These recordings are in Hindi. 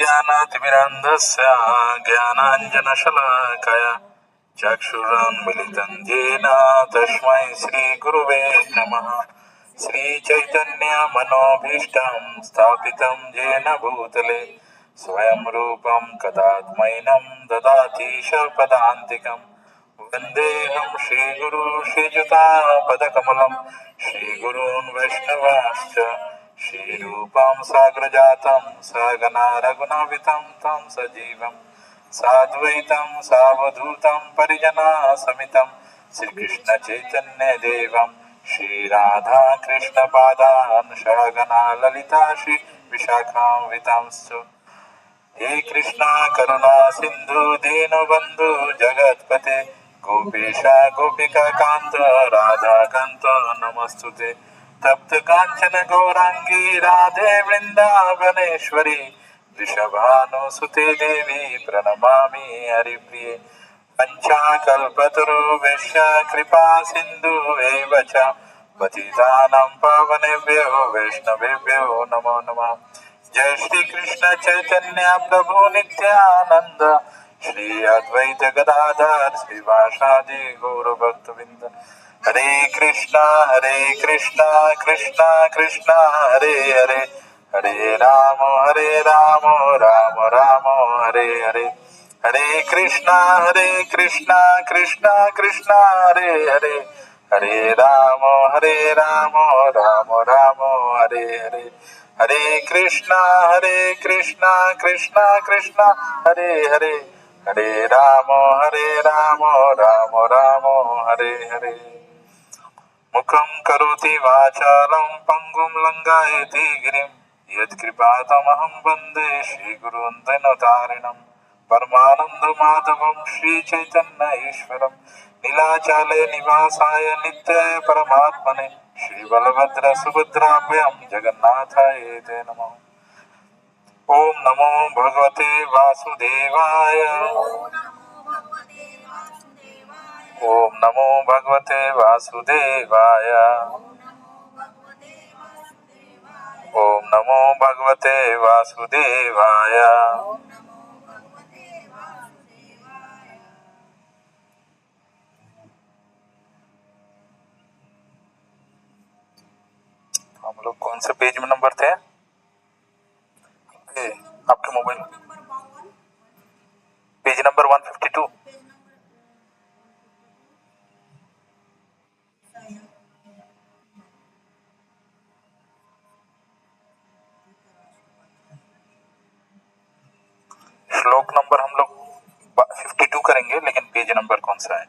अज्ञानातिमिरान्धस्य ज्ञानाञ्जनशलाकया चक्षुरुन्मिलितं येन तस्मै श्रीगुरुवे नमः। श्रीचैतन्यमनोभीष्टं स्थापितं येन भूतले स्वयं रूपं कदात्मैनं ददाति शपदान्तिकम्। वन्देऽहं श्रीगुरु श्रीयुतापदकमलं श्रीगुरून् वैष्णवांश्च श्रीरूपं साग्रजातं सहगना रघुनाथं तं सजीवं साद्वैतं सावधूतं परिजनसहितं श्रीकृष्णचैतन्यदेवं श्रीराधाकृष्णपादान् सहगना ललिता श्रीविशाखान्वितांश्च। हे कृष्णा करुणा सिंधु दीनबंधु जगतपते गोपेश गोपिका कांत राधा कांत नमस्तुते। तप्त कांचन गौरांगी राधे वृंदावनेश्वरी वृषभानुसुते देवी प्रणमामि हरिप्रिये। पंचाकल्पतरुभ्यश्च कृपा सिंधु एव च पतितानां पावनेभ्यो वैष्णवेभ्यो नमो नमः। जय श्री कृष्ण चैतन्य प्रभु नित्यानंद श्री अद्वैत गदाधर श्रीवासादि गौर भक्तवृंद। हरे कृष्णा कृष्णा कृष्णा हरे हरे हरे राम राम राम हरे हरे। हरे कृष्णा कृष्णा कृष्णा हरे हरे हरे राम राम राम हरे हरे। हरे कृष्णा कृष्णा कृष्णा हरे हरे हरे राम राम राम हरे हरे। मुखं करोति वाचालं पंगुं लंघयति गिरिं यत्कृपातमहं वन्दे श्रीगुरुं दैनतारिणं। परमानन्दमाधवं श्रीचैतन्य ईश्वरं नीलाचले निवासाय नित्याय परमात्मने श्रीबलभद्र सुभद्राभ्यां जगन्नाथाय ते नमः। ओम नमो भगवते वासुदेवाय। ओम नमो भगवते वासुदेवाय। ओम नमो भगवते वासुदेवाय। हम लोग कौन से पेज में नंबर थे? आपके मोबाइल पेज नंबर 152। श्लोक नंबर हम लोग 52 करेंगे, लेकिन पेज नंबर कौन सा है?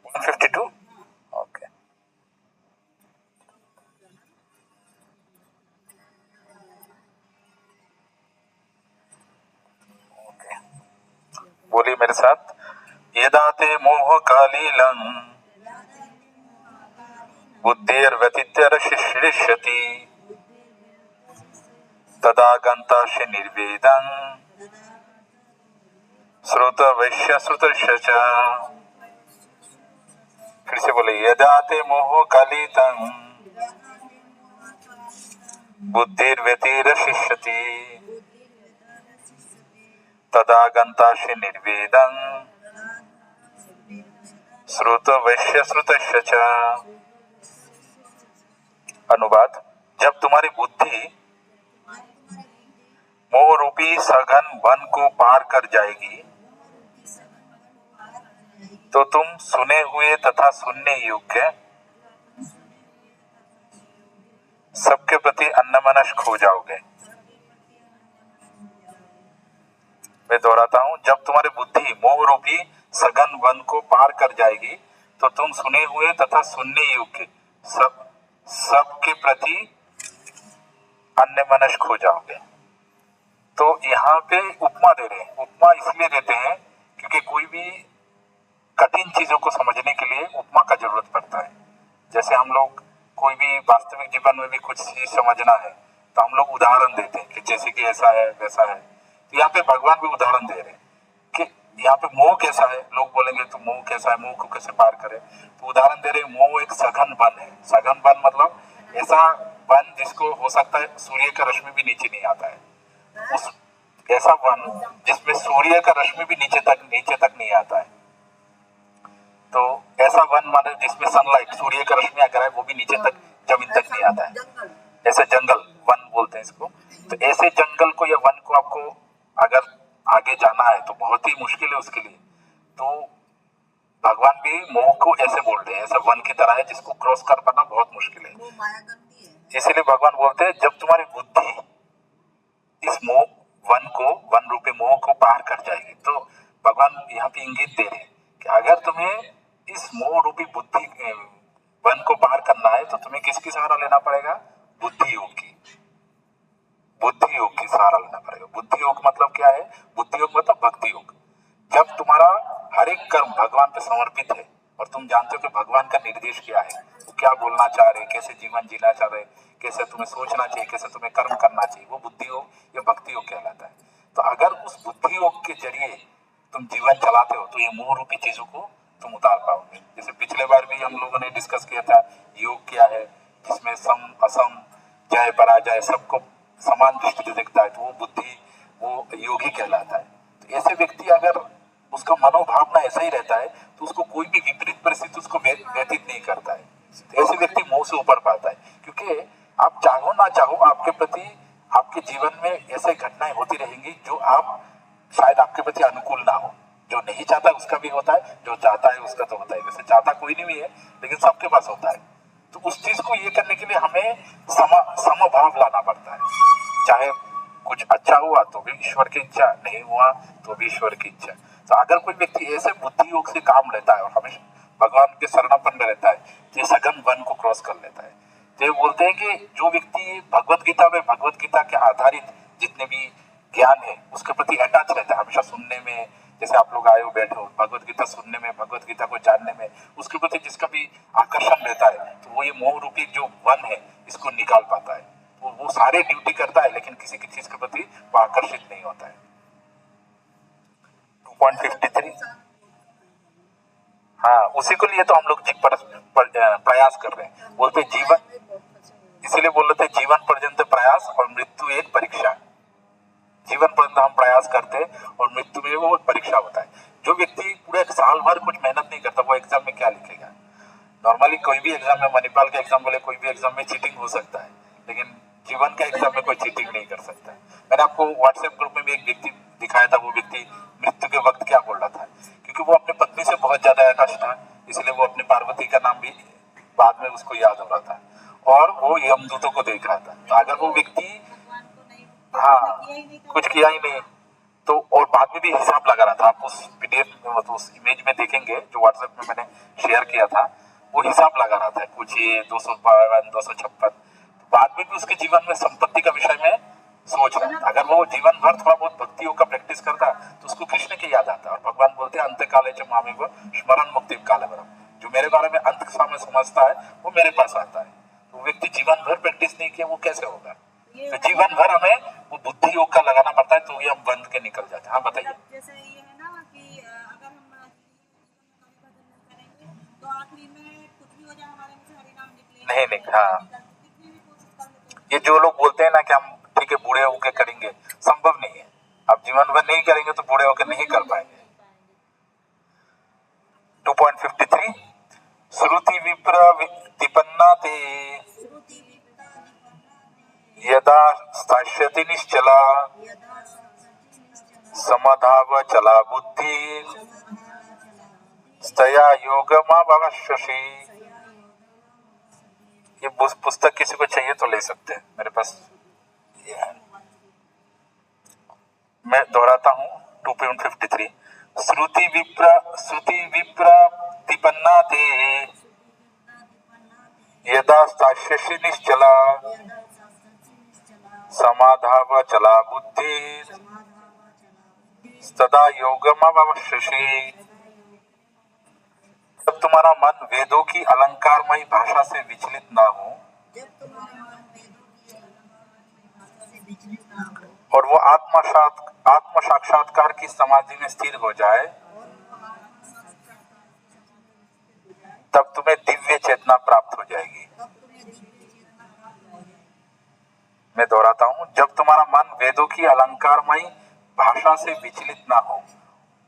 152। ओके ओके, बोलिए मेरे साथ। यदाते मोह कालीलं बुद्धिर्व्यतित्यरशिष्यति तदा गन्तासि निर्वेदं श्रुतवैश्य श्रुतस्य च। फिर से बोले, यदाते मोह कालीतं बुद्धिर्व्यतिरशिष्यति तदा गन्तासि निर्वेदं श्रुतवैश्य श्रुतस्य च। अनुवाद, जब तुम्हारी बुद्धि मोह रूपी सघन वन को पार कर जाएगी तो तुम सुने हुए तथा सुनने योग्य सबके प्रति अन्यमनस्क हो जाओगे। मैं दोहराता हूं, जब तुम्हारी बुद्धि मोह रूपी सघन वन को पार कर जाएगी तो तुम सुने हुए तथा सुनने योग्य सबके प्रति अन्यमनस्क हो जाओगे। तो यहाँ पे उपमा दे रहे हैं। उपमा इसलिए देते हैं क्योंकि कोई भी कठिन चीजों को समझने के लिए उपमा का जरूरत पड़ता है। जैसे हम लोग कोई भी वास्तविक जीवन में भी कुछ चीज समझना है तो हम लोग उदाहरण देते हैं कि जैसे कि ऐसा है वैसा है। तो यहाँ पे भगवान भी उदाहरण दे रहे हैं कि यहाँ पे मोह कैसा है। लोग बोलेंगे तो मोह कैसा है, मोह को कैसे पार करें। तो उदाहरण दे रहे हैं, मोह एक सघन वन है। सघन वन मतलब ऐसा वन जिसको हो सकता है सूर्य का रश्मि भी नीचे नहीं आता है, उस ऐसा वन जिसमें सूर्य का रश्मि भी नीचे तक नहीं आता है, तो ऐसा वन माने जिसमें सनलाइट सूर्य का रश्मि अगर है वो भी नीचे तक जमीन तक नहीं आता है, ऐसे जंगल वन बोलते हैं इसको। तो ऐसे जंगल को या वन को आपको अगर आगे जाना है तो बहुत ही मुश्किल है उसके लिए, तो भगवान भी मोह को ऐसे बोलते हैं, ऐसा वन की तरह है जिसको क्रॉस कर पाना बहुत मुश्किल है। इसीलिए भगवान बोलते हैं जब तुम्हारी बुद्धि इस मोह वन रूपी मोह को पार कर जाएगी, तो भगवान यहाँ पे इंगित दे रहे हैं कि अगर तुम्हें इस मोह रूपी बुद्धि वन को पार करना है तो तुम्हें किसकी सहारा लेना पड़ेगा? बुद्धि योग की। बुद्धि योग की सहारा लेना पड़ेगा। बुद्धि योग मतलब क्या है? बुद्धि योग मतलब भक्ति योग। जब तुम्हारा हर एक कर्म भगवान पे समर्पित है और तुम जानते हो कि भगवान का निर्देश क्या है, वो क्या बोलना चाह रहे, कैसे जीवन जीना चाह रहे, कैसे तुम्हें सोचना चाहिए, कैसे तुम्हें कर्म करना चाहिए, वो बुद्धि योग या भक्ति योग कहलाता है। तो अगर उस बुद्धि योग के जरिए तुम जीवन चलाते हो तो ये मोह रूपी चीजों को तुम उतार पाओगे। जैसे पिछले बार भी हम लोगों ने डिस्कस किया था योग क्या है, जिसमें सम असम जय पराजय सबको समान दृष्टि से देखता है, तो वो बुद्धि वो योगी कहलाता है। तो ऐसे व्यक्ति अगर उसका मनोभावना ऐसा ही रहता है तो उसको कोई भी विपरीत परिस्थिति उसको व्यतीत नहीं करता है। तो ऐसे व्यक्ति मोह से ऊपर पाता है, क्योंकि आप चाहो ना चाहो आपके प्रति आपके जीवन में ऐसे घटनाएं होती रहेंगी जो आप शायद आपके प्रति अनुकूल ना हो। जो नहीं चाहता उसका भी होता है, जो चाहता है उसका तो होता है। वैसे चाहता कोई नहीं है लेकिन सबके पास होता है। तो उस चीज को ये करने के लिए हमें समभाव लाना पड़ता है। चाहे कुछ अच्छा हुआ तो भी ईश्वर की इच्छा, नहीं हुआ तो भी ईश्वर की इच्छा। तो अगर कोई व्यक्ति ऐसे बुद्धि योग से काम लेता है और हमेशा भगवान के शरणापन्न रहता है तो सघन वन को क्रॉस कर लेता है। तो ये बोलते हैं कि जो व्यक्ति भगवत गीता के आधारित जितने भी ज्ञान है उसके प्रति अटैच रहता है, हमेशा सुनने में, जैसे आप लोग आए हो बैठे हो भगवत गीता सुनने में, भगवत गीता को जानने में, उसके प्रति जिसका भी आकर्षण रहता है, तो वो ये मोह रूपी जो वन है इसको निकाल पाता है। तो वो सारे ड्यूटी करता है लेकिन किसी की चीज के प्रति वो आकर्षित नहीं होता है। 2.53 हाँ, उसी को लिए तो हम लोग प्रयास कर रहे हैं। बोलते जीवन, इसीलिए बोल रहे थे जीवन पर्यंत प्रयास और मृत्यु एक परीक्षा। जीवन पर्यंत हम प्रयास करते हैं और मृत्यु में वो परीक्षा होता है। जो व्यक्ति पूरे साल भर कुछ मेहनत नहीं करता वो एग्जाम में क्या लिखेगा? नॉर्मली कोई भी एग्जाम में, मणिपाल के एग्जाम बोले, कोई भी एग्जाम में चीटिंग हो सकता है, लेकिन जीवन का एग्जाम में कोई चीटिंग नहीं कर सकता है। मैंने आपको व्हाट्सएप ग्रुप में भी एक व्यक्ति दिखाया था, वो व्यक्ति मृत्यु के वक्त क्या बोल रहा था, क्योंकि वो अपनी पत्नी से बहुत ज्यादा आकर्षित था, इसलिए वो अपनी पार्वती का नाम भी बाद में उसको याद हो रहा था और वो यमदूतों को देख रहा था। तो अगर वो व्यक्ति कुछ किया ही नहीं तो, और बाद में भी हिसाब लगा रहा था, आप उस पीडीएफ में तो उस इमेज में देखेंगे जो व्हाट्सएप में मैंने शेयर किया था, वो हिसाब लगा रहा था कुछ ये 252 256। बाद में भी उसके जीवन में संपत्ति का विषय में सोच रहा था। अगर वो जीवन भर थोड़ा बहुत भक्तियों का प्रैक्टिस करता तो उसको कृष्ण की याद आता। और भगवान बोलते हैं अंत काले च मामेव स्मरण मुक्ति काले वरम, जो मेरे बारे में अंत समय समझता है वो मेरे पास आता है। तो व्यक्ति जीवन भर प्रैक्टिस नहीं किया वो कैसे होगा? तो जीवन भर हमें वो बुद्धि योग का लगाना पड़ता है, तो ये हम बंद के निकल जाते हैं। हाँ बताइए। जैसे ये है ना कि अगर हम करेंगे तो आखिरी में कुछ भी हो जाए हमारे मुंह से हरि नाम निकले नहीं, हाँ, कितनी भी कोशिश कर लेते हैं। ये जो लोग बोलते हैं ना कि हम ठीक है बूढ़े होके करेंगे, संभव नहीं है। आप जीवन भर नहीं करेंगे तो बूढ़े होकर नहीं कर पाएंगे। 2.53 श्रुति विप्र विपन्ना ते यदा स्थास्यति निश्चला समाधाव चला बुद्धि स्तया योगमावश्यसि। ये पुस्तक किसी को चाहिए तो ले सकते हैं, मेरे पास ये है। मैं दोहराता हूँ 2.53 श्रुति विप्र तिपन्ना ते यदा स्थास्यसि निश्चला समाधाव चला बुद्धि सदा योगमावश्यसि। जब तुम्हारा मन वेदों की अलंकारमयी भाषा से विचलित ना हो और वो आत्म साक्षात्कार की समाधि में स्थिर हो जाए, तब तुम्हें दिव्य चेतना प्राप्त हो जाएगी। मैं दोहराता हूं, जब तुम्हारा मन वेदों की अलंकारमयी भाषा से विचलित ना हो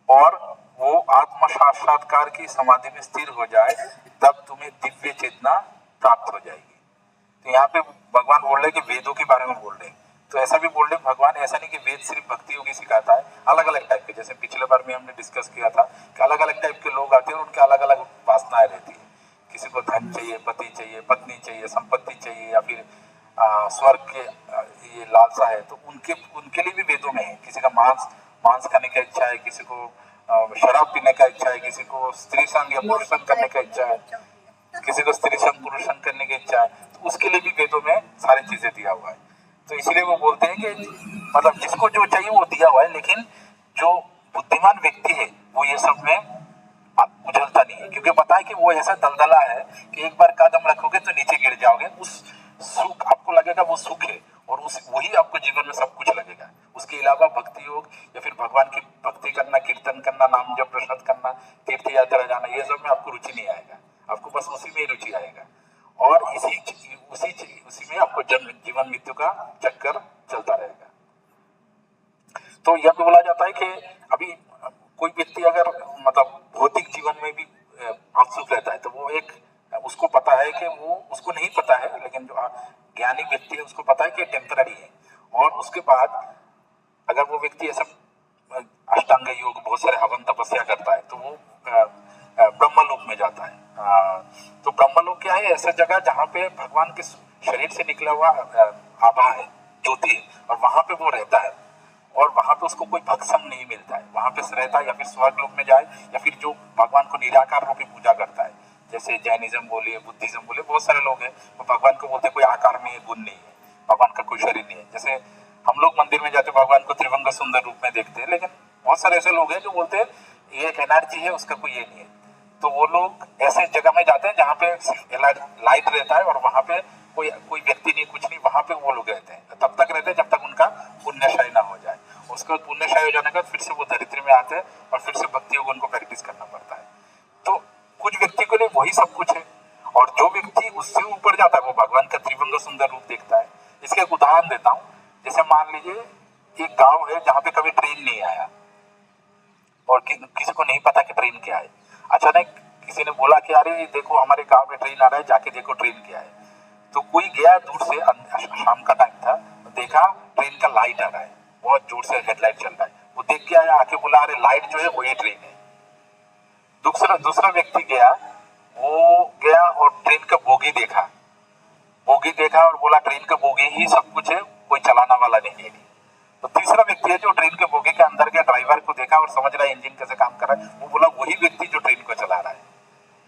और वो आत्म साक्षात्कार की समाधि में स्थिर हो जाए, तब तुम्हें दिव्य चेतना प्राप्त हो जाएगी। तो यहाँ पे भगवान बोल रहे कि वेदों के बारे में बोल रहे, तो ऐसा भी बोल रहे भगवान, ऐसा नहीं कि वेद सिर्फ भक्ति योगी सिखाता है, अलग अलग टाइप के, जैसे पिछले बार में हमने डिस्कस किया था कि अलग अलग टाइप के लोग आते हैं, उनके अलग अलग वासनाएं रहती है। किसी को धन चाहिए, पति चाहिए, पत्नी चाहिए, संपत्ति चाहिए, या फिर स्वर्ग के ये लालसा है, तो उनके उनके लिए भी वेदों में है। किसी का मांस खाने का इच्छा है, किसी को शराब पीने का इच्छा है, किसी को स्त्री संग या पुरुष संग करने का इच्छा है, किसी को स्त्री संग पुरुष संग करने की इच्छा है, तो उसके लिए भी वेदों में सारी चीजें दिया हुआ है। तो इसीलिए वो बोलते हैं कि मतलब जिसको जो चाहिए वो दिया हुआ है, लेकिन जो बुद्धिमान व्यक्ति है वो ये सब में उछलता नहीं है, क्योंकि पता है कि वो ऐसा दलदला है कि एक बार कदम रखोगे तो नीचे गिर जाओगे। उस सुख आपको लगेगा वो सुख है, और उस वही आपको जीवन में सब कुछ लगेगा। उसके अलावा भक्ति योग या फिर भगवान की भक्ति करना, कीर्तन करना, नाम जप प्रसाद करना, तीर्थ यात्रा जाना, ये सब में आपको रुचि नहीं आएगा। आपको बस उसी में ही रुचि आएगा, और उसी में आपको जन्म जीवन मृत्यु का चक्कर चलता रहेगा। तो यह भी बोला जाता है कि अभी कोई व्यक्ति अगर मतलब भौतिक जीवन में भी उत्सुक रहता है, तो वो एक उसको पता है कि वो उसको नहीं पता है, लेकिन जो ज्ञानी व्यक्ति है उसको पता है कि टेम्पररी है। और उसके बाद अगर वो व्यक्ति ऐसा अष्टांग योग, बहुत सारे हवन तपस्या करता है, तो वो ब्रह्मलोक में जाता है। तो ब्रह्मलोक क्या है? ऐसा जगह जहाँ पे भगवान के शरीर से निकला हुआ आभा है, ज्योति है, और वहां पे वो रहता है, और वहां पे उसको कोई भक्षम नहीं मिलता है, वहां पे रहता है। या फिर स्वर्ग लोक में जाए, या फिर जो भगवान को निराकार रूप में पूजा करता है, जैसे जैनिज्म बोलिए, बुद्धिज्म बोलिए, बहुत सारे लोग हैं वो भगवान को बोलते हैं कोई आकार में गुण नहीं है, भगवान का कोई शरीर नहीं है। जैसे हम लोग मंदिर में जाते भगवान को त्रिभंग सुंदर रूप में देखते हैं, लेकिन बहुत सारे ऐसे लोग हैं जो बोलते हैं ये एक एनर्जी है, उसका कोई ये नहीं है। तो वो लोग ऐसे जगह में जाते हैं जहाँ पे लाइट रहता है, और वहां पे कोई कोई व्यक्ति नहीं, कुछ नहीं, वहां पे वो लोग रहते हैं, तब तक रहते हैं जब तक उनका पुण्यशाही ना हो जाए। उसके बाद पुण्यशाही हो जाने के बाद फिर से वो धरित्री में आते हैं, और फिर से भक्ति योग उनको प्रैक्टिस करना पड़ता है। तो कुछ व्यक्ति के लिए वही सब कुछ है, और जो व्यक्ति उससे ऊपर जाता है वो भगवान का त्रिभंग सुंदर रूप देखता है। इसका एक उदाहरण देता हूँ। जैसे मान लीजिए एक गांव है जहाँ पे कभी ट्रेन नहीं आया, और किसी को नहीं पता कि ट्रेन क्या है। अचानक किसी ने बोला कि अरे देखो हमारे गांव में ट्रेन आ रहा है, जाके देखो ट्रेन क्या है। तो कोई गया दूर से, शाम का टाइम था, तो देखा ट्रेन का लाइट आ रहा है, बहुत जोर से हेडलाइट चल रहा है। वो देख के आया, आके बोला अरे लाइट जो है वही ट्रेन है। दूसरा व्यक्ति गया, वो गया और ट्रेन का बोगी देखा और बोला ट्रेन का बोगी ही सब कुछ है, कोई चलाना वाला नहीं है। तो तीसरा व्यक्ति है जो ट्रेन के बोगी के अंदर के ड्राइवर को देखा और समझ रहा है इंजन कैसे काम कर रहा है, वो बोला वही व्यक्ति जो ट्रेन को चला रहा है।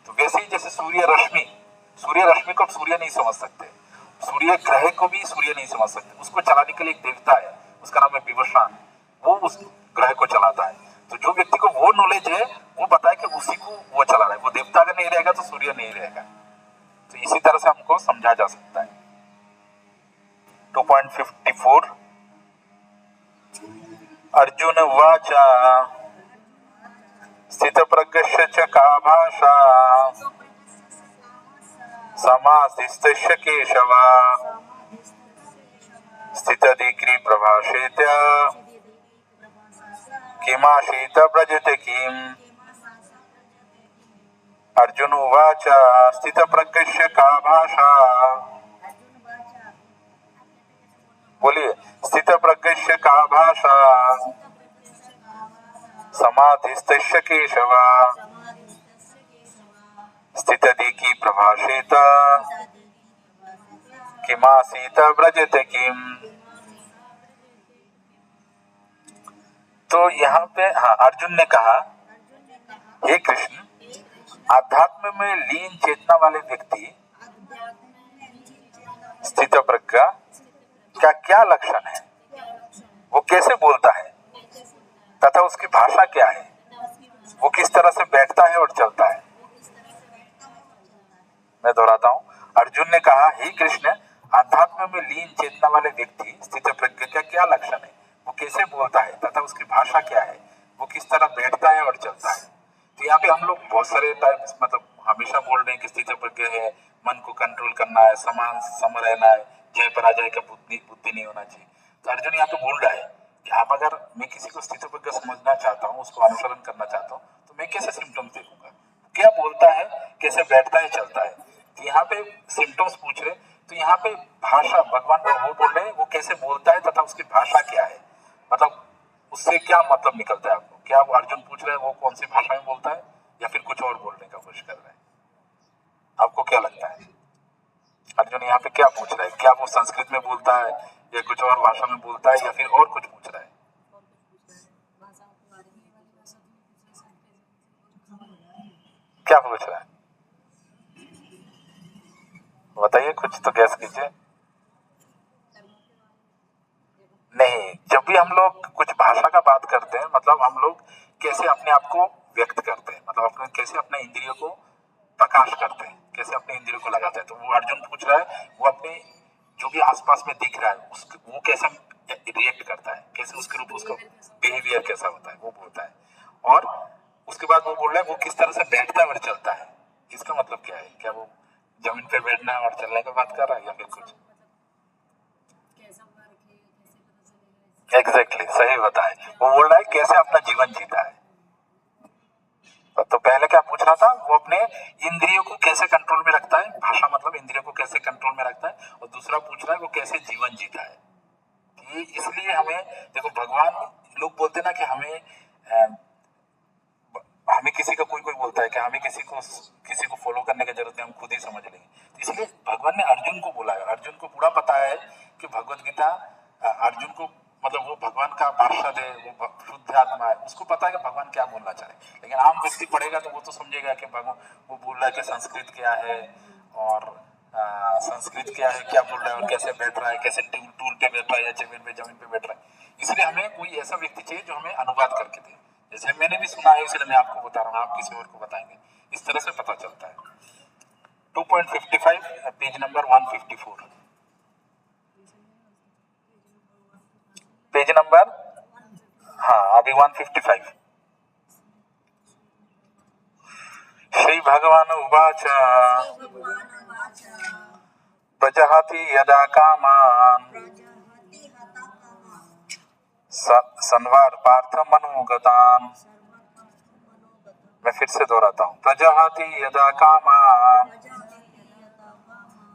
तो वैसे ही जैसे सूर्य रश्मि को सूर्य नहीं समझ सकते, सूर्य ग्रह को भी सूर्य नहीं समझ सकते, उसको चलाने के लिए एक देवता है, उसका नाम है विवस्वान, वो उस ग्रह को चलाता है। तो जो व्यक्ति को वो नॉलेज है, वो बताए कि उसी को वो चला रहा है। वो देवता अगर नहीं रहेगा तो सूर्य नहीं रहेगा। तो इसी तरह से हमको समझा जा सकता है। 2.54 अर्जुन उवाच स्थितप्रज्ञस्य च का भाषा समाधिस्तस्य केशव स्थितदिक्री प्रभाषेत किमाशीत व्रजते किम। अर्जुन उवाच स्थितप्रज्ञस्य का भाषा, बोलिए, स्थितप्रज्ञस्य का भाषा समाधिस्तस्य केशव स्थितदिक्री प्रभाषेत किमासीत व्रजते किम। तो यहाँ पे अर्जुन ने कहा, हे कृष्ण, आध्यात्म में लीन चेतना वाले व्यक्ति स्थित प्रज्ञा का क्या लक्षण है, वो कैसे बोलता है तथा उसकी भाषा क्या है, वो किस तरह से बैठता है और चलता है। मैं दोहराता हूँ, अर्जुन ने कहा, हे कृष्ण, आध्यात्म में लीन चेतना वाले व्यक्ति स्थित प्रज्ञ का क्या लक्षण है, वो कैसे बोलता है तथा उसकी भाषा क्या है, वो किस तरह बैठता है और चलता है। तो यहाँ पे हम लोग बहुत सारे मतलब हमेशा बोल रहे हैं कि स्थित प्रज्ञ है, मन को कंट्रोल करना है, सम रहना है, जय पराजय का बुद्धि बुद्धि नहीं होना चाहिए। तो अर्जुन यहाँ पे बोल रहा है कि आप अगर मैं किसी को स्थितप्रज्ञ समझना चाहता हूँ, उसको अनुसरण करना चाहता हूँ, तो मैं कैसे सिम्टम्स देखूंगा, क्या बोलता है, कैसे बैठता है, चलता है। तो यहाँ पे सिम्टम्स पूछ रहे, तो यहाँ पे भाषा भगवान वो बोल रहे हैं वो कैसे बोलता है तथा उसकी भाषा क्या है, मतलब उससे क्या मतलब निकलता है आपको, क्या वो अर्जुन पूछ रहे हैं वो कौन सी भाषा में बोलता है या फिर कुछ और बोलने का कोशिश कर रहा है, आपको क्या लगता है? अर्जुन यहाँ पे क्या पूछ रहा है, क्या वो संस्कृत में बोलता है या कुछ और भाषा में बोलता है या फिर और कुछ पूछ रहा है? क्या पूछ रहा है बताइए, कुछ तो गैस कीजिए। नहीं, जब भी हम लोग कुछ भाषा का बात करते हैं मतलब हम लोग कैसे अपने आप को व्यक्त करते हैं, मतलब अपने कैसे अपने इंद्रियों को प्रकाश करते हैं, कैसे अपने इंद्रियों को लगाते हैं। तो वो अर्जुन पूछ रहा है वो अपने जो भी आसपास में दिख रहा है उसके वो कैसे रिएक्ट करता है, कैसे उसके रूप उसका बिहेवियर कैसा होता है वो बोलता है। और उसके बाद वो बोल रहा है वो किस तरह से बैठता है और चलता है। इसका मतलब क्या है, क्या वो जमीन पे बैठना और चलने की बात कर रहा है या फिर कुछ? एग्जैक्टली सही बताए, वो बोल रहा है कैसे अपना जीवन जीता है। तो पहले क्या पूछ रहा था, वो अपने इंद्रियों को कैसे कंट्रोल में रखता है, भाषा मतलब इंद्रियों को कैसे कंट्रोल में रखता है, और दूसरा पूछ रहा है वो कैसे जीवन जीता है। ये इसलिए हमें देखो भगवान, लोग बोलते हैं ना कि हमें किसी का कोई कोई बोलता है कि हमें किसी को फॉलो करने की जरूरत है, हम खुद ही समझ लेंगे। तो इसलिए भगवान ने अर्जुन को बोला है, अर्जुन को पूरा पता है कि भगवत गीता अर्जुन को मतलब वो भगवान का पार्षद है, वो शुद्ध आत्मा है, उसको पता है कि भगवान क्या बोलना चाह रहे हैं। लेकिन आम व्यक्ति पढ़ेगा तो वो तो समझेगा कि भगवान वो बोल रहा है कि संस्कृत क्या है और संस्कृत क्या है, क्या बोल रहा है और कैसे बैठ रहा है, कैसे टूल पे बैठ रहा है या जमीन पे बैठ रहा है। इसलिए हमें कोई ऐसा व्यक्ति चाहिए जो हमें अनुवाद करके दे। जैसे मैंने भी सुना है इसलिए मैं आपको बता रहा हूँ, आप किसी और को बताएंगे, इस तरह से पता चलता है। 2.55 पेज नंबर 154, पेज नंबर, हाँ अभी 155। श्री भगवान उवाच प्रजहाति यदा कामान संवार पार्थ मनोगतान। मैं फिर से दोहराता हूँ, प्रजहाति यदा कामान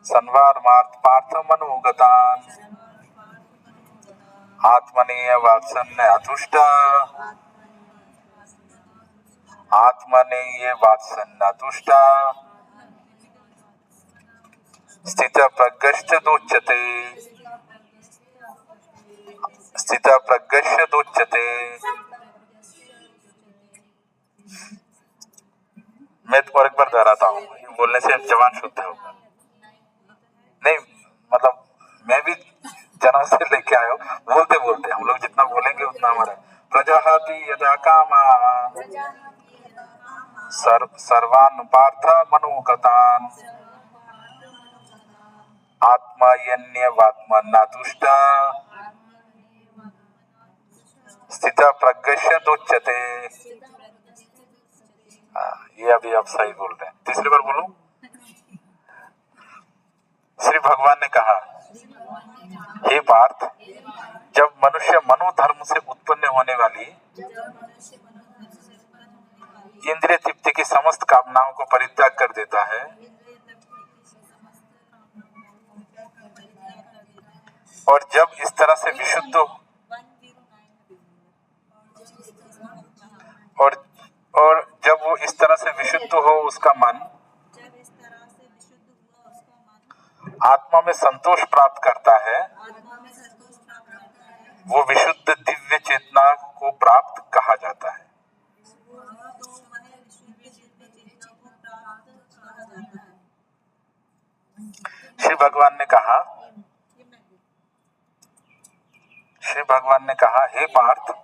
संवार पार्थ मनोगतान आत्मनीय वात्सन्य अतुष्ट आत्मनीय वात्सन्य तुष्ट स्थित प्रज्ञश्च दोच्यते स्थित प्रज्ञश्च दोच्यते। मैं और एक बार दोहराता हूँ, बोलने से जवान शुद्ध होगा। नहीं मतलब मैं भी जन्म से लेके आया हूँ, बोलते बोलते हम लोग जितना बोलेंगे उतना हमारा। प्रजहाति यदा कामान सर्वान् पार्थ मनोगतान् आत्मयन्यवात्मना तुष्ट स्थित प्रज्ञस्य दोच्यते। ये अभी आप सही बोल रहे हैं, तीसरी बार बोलो। श्री भगवान ने कहा, हे पार्थ, जब मनुष्य मनोधर्म से उत्पन्न होने वाली इंद्रिय तृप्ति की समस्त कामनाओं को परित्याग कर देता है और जब इस तरह से विशुद्ध और जब वो इस तरह से विशुद्ध हो उसका मन आत्मा में संतोष प्राप्त करता है, वो विशुद्ध दिव्य चेतना को प्राप्त कहा जाता है। श्री भगवान ने कहा, हे पार्थ,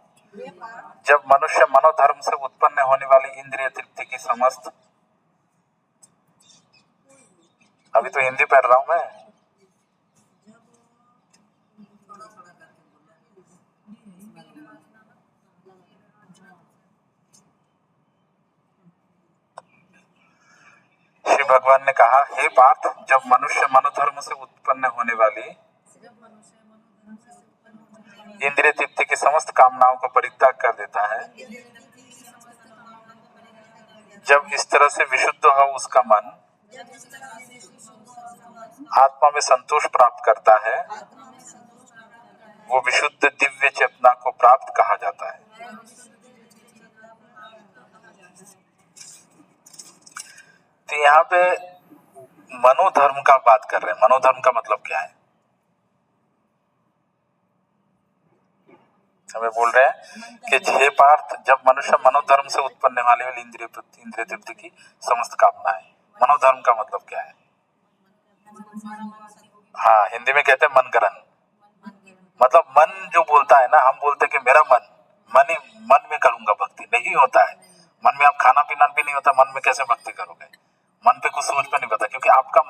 जब मनुष्य मनोधर्म से उत्पन्न होने वाली इंद्रिय तृप्ति की समस्त, अभी तो हिंदी पढ़ रहा हूं मैं, श्री श्री भगवान ने कहा, हे पार्थ, जब मनुष्य मनोधर्म से उत्पन्न होने वाली इंद्रिय तृप्ति की समस्त कामनाओं को परित्याग कर देता है, जब इस तरह से विशुद्ध हो उसका मन आत्मा में संतोष प्राप्त करता है, वो विशुद्ध दिव्य चेतना को प्राप्त कहा जाता है। तो यहाँ पे मनोधर्म का बात कर रहे हैं। मनोधर्म का मतलब क्या है? हमें बोल रहे हैं कि हे पार्थ, जब मनुष्य मनोधर्म से उत्पन्न वाले इंद्रिय तृप्ति की समस्त कामनाएं। मनोधर्म का मतलब क्या है? हाँ, हिंदी में कहते हैं मनगढ़ंत। मतलब मन जो बोलता है ना, हम बोलते हैं कि मेरा मन में करूंगा भक्ति, नहीं होता है। मन में आप खाना पीना भी नहीं होता, मन में कैसे भक्ति करोगे? मन पे कुछ सोच पे नहीं पता, क्योंकि आपका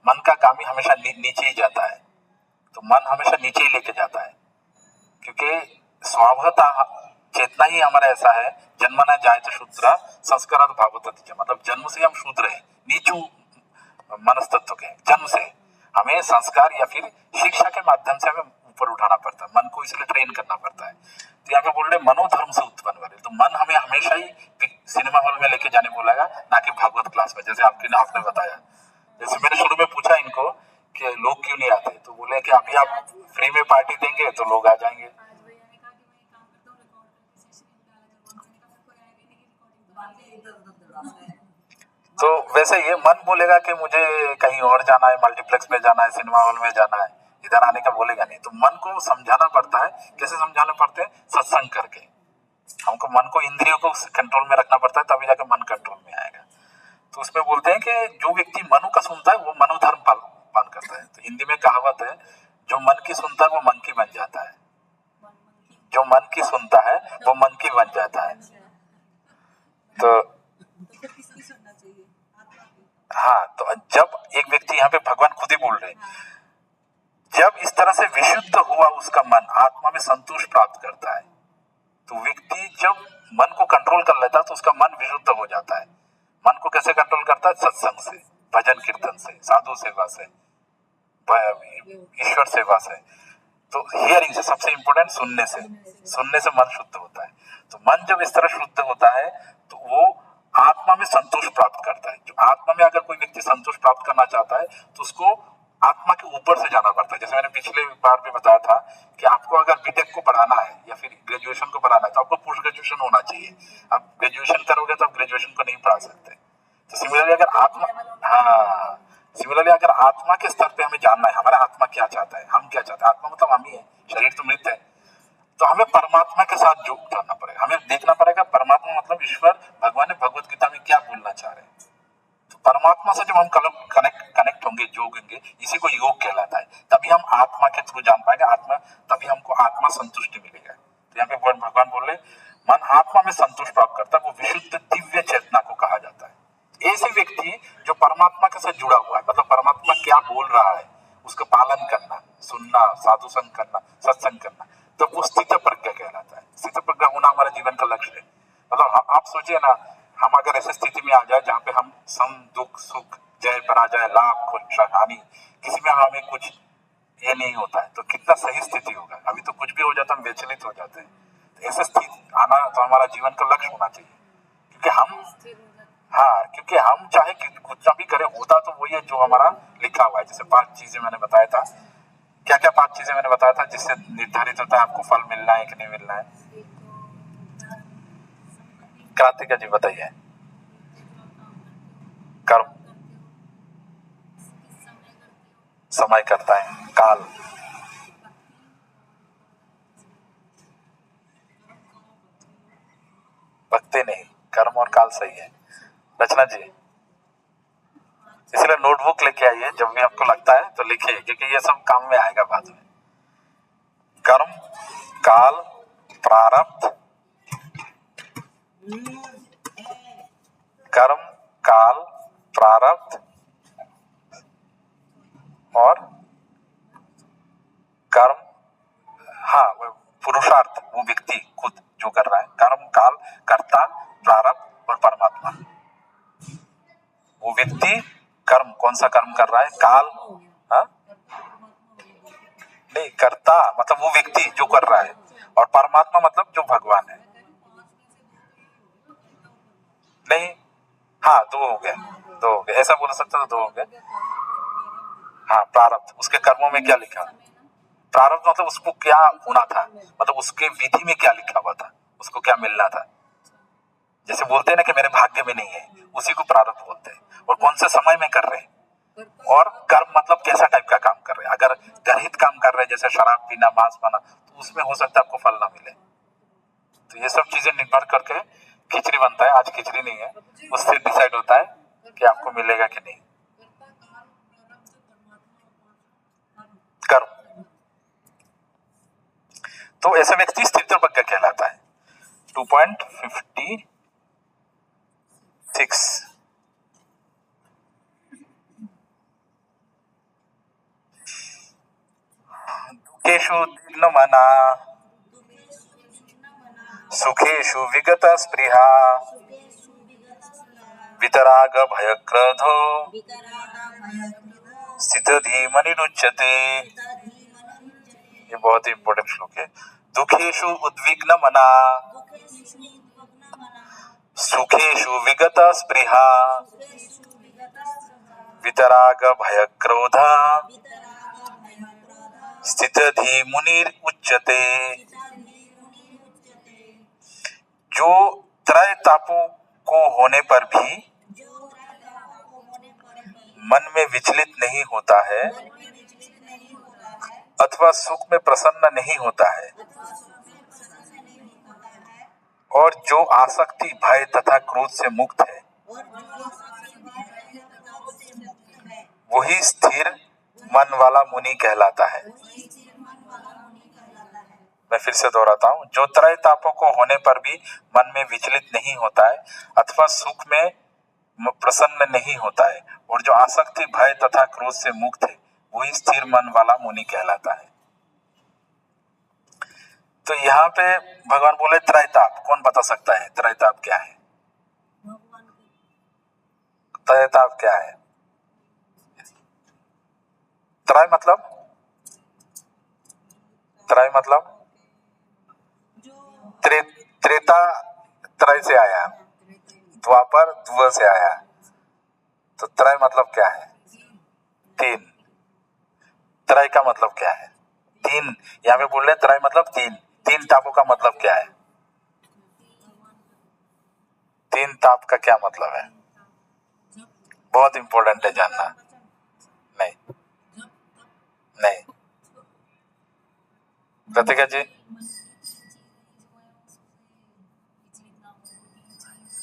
मन का गामी हमेशा नीचे ही जाता है। तो मन हमेशा नीचे ही लेके जाता है, क्योंकि स्वभावतः चेतना ही हमारा ऐसा है। जन्मना जायते शूद्रा संस्कारात् भावयति, मतलब जन्म से हम शूद्र हैं, नीचू मनस्तत्व के। जन्म से हमें संस्कार या फिर शिक्षा के माध्यम से हमें ऊपर उठाना पड़ता है, मन को इसलिए ट्रेन करना पड़ता है। तो यहाँ पे बोल रहे मनोधर्म से उत्पन्न वाले, तो मन हमें हमेशा ही सिनेमा हॉल में लेके जाने बोलेगा, ना कि भागवत क्लास में। जैसे आपने बताया, जैसे मैंने शुरू में पूछा इनको कि लोग क्यों नहीं आते, तो बोले कि अभी आप फ्री में पार्टी देंगे तो लोग आ जाएंगे। तो वैसे ये मन बोलेगा कि मुझे कहीं और जाना है, मल्टीप्लेक्स में जाना है, सिनेमा हॉल में जाना है, इधर आने का बोलेगा नहीं। तो मन को समझाना पड़ता है। कैसे समझाना पड़ते हैं? सत्संग करके। हमको मन को, इंद्रियों को कंट्रोल में रखना पड़ता है, तभी जाके मन कंट्रोल में आएगा। तो उसमें बोलते हैं कि जो व्यक्ति मनु का सुनता है वो मनोधर्म पालन करता है। तो हिंदी में कहावत है, जो मन की सुनता है वो मन की बन जाता है। जो मन की सुनता है वो मन की बन जाता है। तो हाँ, तो जब एक व्यक्ति, यहाँ पे भगवान खुद ही बोल रहे हैं, जब इस तरह से विशुद्ध हुआ उसका मन आत्मा में संतोष प्राप्त करता है। तो व्यक्ति जब मन को कंट्रोल कर लेता है तो उसका मन विशुद्ध हो जाता है। मन को कैसे कंट्रोल करता है? सत्संग से, भजन कीर्तन से, साधु सेवा से, ईश्वर सेवा से। तो हियरिंग से, सबसे इंपॉर्टेंट सुनने से मन शुद्ध होता है। तो मन जब इस तरह शुद्ध होता है तो वो आत्मा में संतोष प्राप्त करता है। जो आत्मा में अगर कोई व्यक्ति संतोष प्राप्त करना चाहता है तो उसको आत्मा के ऊपर से जाना पड़ता है। जैसे मैंने पिछले बार भी बताया था कि आपको अगर बीटेक को पढ़ाना है या फिर ग्रेजुएशन को पढ़ाना है तो आपको पोस्ट ग्रेजुएशन होना चाहिए। आप ग्रेजुएशन करोगे तो आप ग्रेजुएशन को नहीं पढ़ा सकते। तो सिमिलरली अगर आत्मा के स्तर पे हमें जानना है हमारा आत्मा क्या चाहता है, हम क्या चाहते हैं। आत्मा मतलब हम ही है, शरीर तो मृत है। तो हमें परमात्मा के साथ जुड़ना पड़ेगा। हमें देखना पड़ेगा परमात्मा मतलब ईश्वर, भगवान ने भगवत गीता में क्या बोलना चाह रहे हैं। तो परमात्मा से जब हम कनेक्ट होंगे, जोड़ेंगे, इसी को योग कहलाता है। तभी हम आत्मा के थ्रू जान पाएंगे तभी हमको आत्मा संतुष्टि मिलेगा। तो यहाँ पे भगवान बोल रहे, मन आत्मा में संतोष प्राप्त करता है, वो विशुद्ध दिव्य चेतना को कहा जाता है। ऐसे व्यक्ति जो परमात्मा के साथ जुड़ा हुआ है, मतलब परमात्मा क्या बोल रहा है उसका पालन करना, सुनना, साधु संग करना, सत्संग करना, तो वो स्थित प्रज्ञा कहलाता है। स्थित प्रज्ञा होना हमारे जीवन का लक्ष्य है। मतलब आप सोचिए ना, हम अगर ऐसी स्थिति में आ जाए जहाँ पे हम सम दुख सुख, जय पराजय, लाभ खुश हानि, किसी में हमें कुछ ये नहीं होता है, तो कितना सही स्थिति होगा। अभी तो कुछ भी हो जाता है हम विचलित हो जाते हैं। तो ऐसे स्थिति आना तो हमारा जीवन का लक्ष्य होना चाहिए, क्योंकि हम चाहे कुछ भी करें, होता तो वही है जो हमारा लिखा हुआ है। जैसे 5 चीजें मैंने बताया था, क्या 5 चीजें मैंने बताया था जिससे निर्धारित होता है आपको फल मिलना है कि नहीं मिलना है। कार्तिका जी बताइए। कर्म, समय करता है, काल, भक्ति नहीं, कर्म और काल सही है। रचना जी, इसलिए नोटबुक लेके आइए, जब भी आपको लगता है तो लिखिए, क्योंकि ये सब काम में आएगा बाद में। कर्म, काल, प्रारब्ध, कर्म, काल, प्रारब्ध और कर्म, पुरुषार्थ, वो व्यक्ति खुद जो कर रहा है। कर्म, काल, कर्ता, प्रारब्ध और परमात्मा, वो व्यक्ति कर्म, कौन सा कर्म कर रहा है, काल, हाँ नहीं, कर्ता मतलब वो व्यक्ति जो कर रहा है, और परमात्मा मतलब जो भगवान है। नहीं, हाँ दो हो गए, दो हो गए, ऐसा बोल सकते हो, दो हो गए। हाँ प्रारब्ध, उसके कर्मों में क्या लिखा, प्रारब्ध मतलब उसको क्या होना था, मतलब उसके विधि में क्या लिखा हुआ था, उसको क्या मिलना था। जैसे बोलते हैं ना कि मेरे भाग्य में नहीं है, उसी को प्रारब्ध बोलते हैं। और कौन से समय में कर रहे हैं, और कर्म मतलब कैसा टाइप का काम कर रहे हैं। अगर गर्हित काम कर रहे हैं जैसे शराब पीना, मांस खाना, तो उसमें हो सकता है आपको फल ना मिले। तो ये सब चीजें निर्भर करके खिचड़ी बनता है। आज खिचड़ी नहीं है, उससे डिसाइड होता है कि आपको मिलेगा कि नहीं। कर्म, तो ऐसे व्यक्ति स्थितप्रज्ञ कहलाता है। 2.56 दुखेषु उद्विग्न मना, सुखेषु विगत स्पृहा, वितराग भयक्रोधो स्थितधीमनिरुच्यते। ये बहुत ही इंपॉर्टेंट श्लोक है। दुखेषु उद्विग्न मना, सुखेषु विगत स्पृहा, वितराग भयक्रोध स्थितधि मुनिरुच्यते। जो त्रय तापों को होने पर भी मन में विचलित नहीं होता है, अथवा सुख में प्रसन्न नहीं होता है, और जो आसक्ति, भय तथा क्रोध से मुक्त है, वही स्थिर मन वाला मुनि कहलाता है। मैं फिर से दोहराता हूं, जो त्रय तापों को होने पर भी मन में विचलित नहीं होता है, अथवा सुख में प्रसन्न नहीं होता है, और जो आसक्ति, भय तथा क्रोध से मुक्त है, वही स्थिर मन वाला मुनि कहलाता है। तो यहाँ पे भगवान बोले त्रैताप। कौन बता सकता है त्रैताप क्या है? त्रैताप क्या है? त्रय मतलब, त्रय मतलब त्रेता त्रय से आया, द्वापर द्व से आया, तो त्रय मतलब क्या है? तीन। त्रय का मतलब क्या है? तीन। यहाँ पे बोल रहे त्रय मतलब तीन। तीन तापों का मतलब क्या है? तीन ताप का क्या मतलब है? बहुत इंपॉर्टेंट है जानना। नहीं नहीं, कृतिका जी,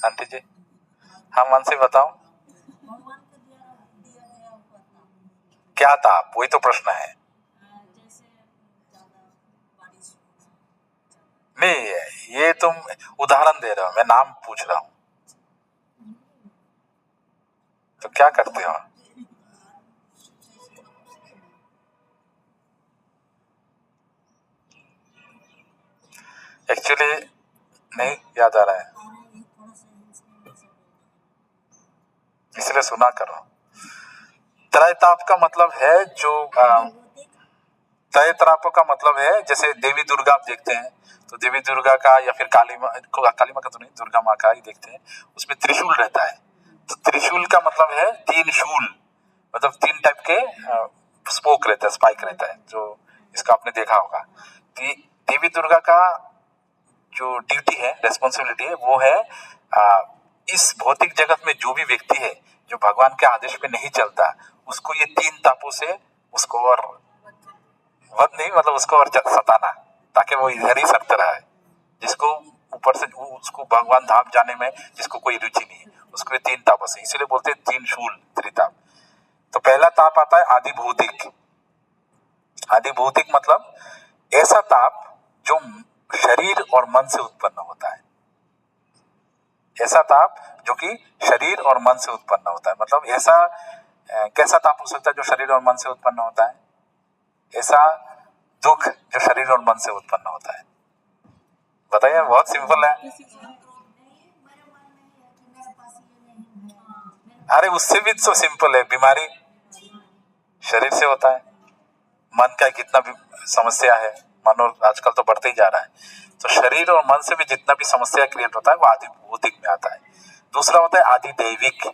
आंटी जी, हाँ मन से बताओ क्या ताप, वही तो प्रश्न है। नहीं, ये तुम उदाहरण दे रहे हो, मैं नाम पूछ रहा हूं, तो क्या करते हो? एक्चुअली नहीं याद आ रहा है, इसलिए सुना करो। त्रैताप का मतलब है जो त्रैतापों का मतलब है, जैसे देवी दुर्गा आप देखते हैं, तो देवी दुर्गा का या फिर काली माँ का तो नहीं, दुर्गा माँ का ही देखते हैं, उसमें त्रिशूल रहता है। तो त्रिशूल का मतलब है तीन शूल, मतलब तीन टाइप के स्पोक रहता है, स्पाइक रहता है, जो इसका आपने देखा होगा। तो देवी दुर्गा का जो ड्यूटी है, रेस्पॉन्सिबिलिटी है, वो है इस भौतिक जगत में जो भी व्यक्ति है जो भगवान के आदेश पे नहीं चलता, उसको ये तीन तापों से उसको और वध नहीं, मतलब उसको और सताना, ताकि वो इधर ही सटता रहे। जिसको ऊपर से उसको भगवान धाम जाने में जिसको कोई रुचि नहीं है, उसको ये तीन तापों से, इसीलिए बोलते हैं तीन शूल, त्रिताप। तो पहला ताप आता है आदि भौतिक। आदि भौतिक मतलब ऐसा ताप जो शरीर और मन से उत्पन्न होता है। ऐसा ताप जो कि शरीर और मन से उत्पन्न होता है, मतलब ऐसा कैसा ताप हो सकता है जो शरीर और मन से उत्पन्न होता है? ऐसा दुख जो शरीर और मन से उत्पन्न होता है। बताइए, बहुत सिंपल है। अरे उससे भी तो सिंपल है, बीमारी शरीर से होता है। मन का कितना भी समस्या है, मन और आजकल तो बढ़ते ही जा रहा है, तो शरीर और मन से भी जितना भी समस्या क्रिएट होता है वो आदि भौतिक में आता है। दूसरा होता है आदि दैविक।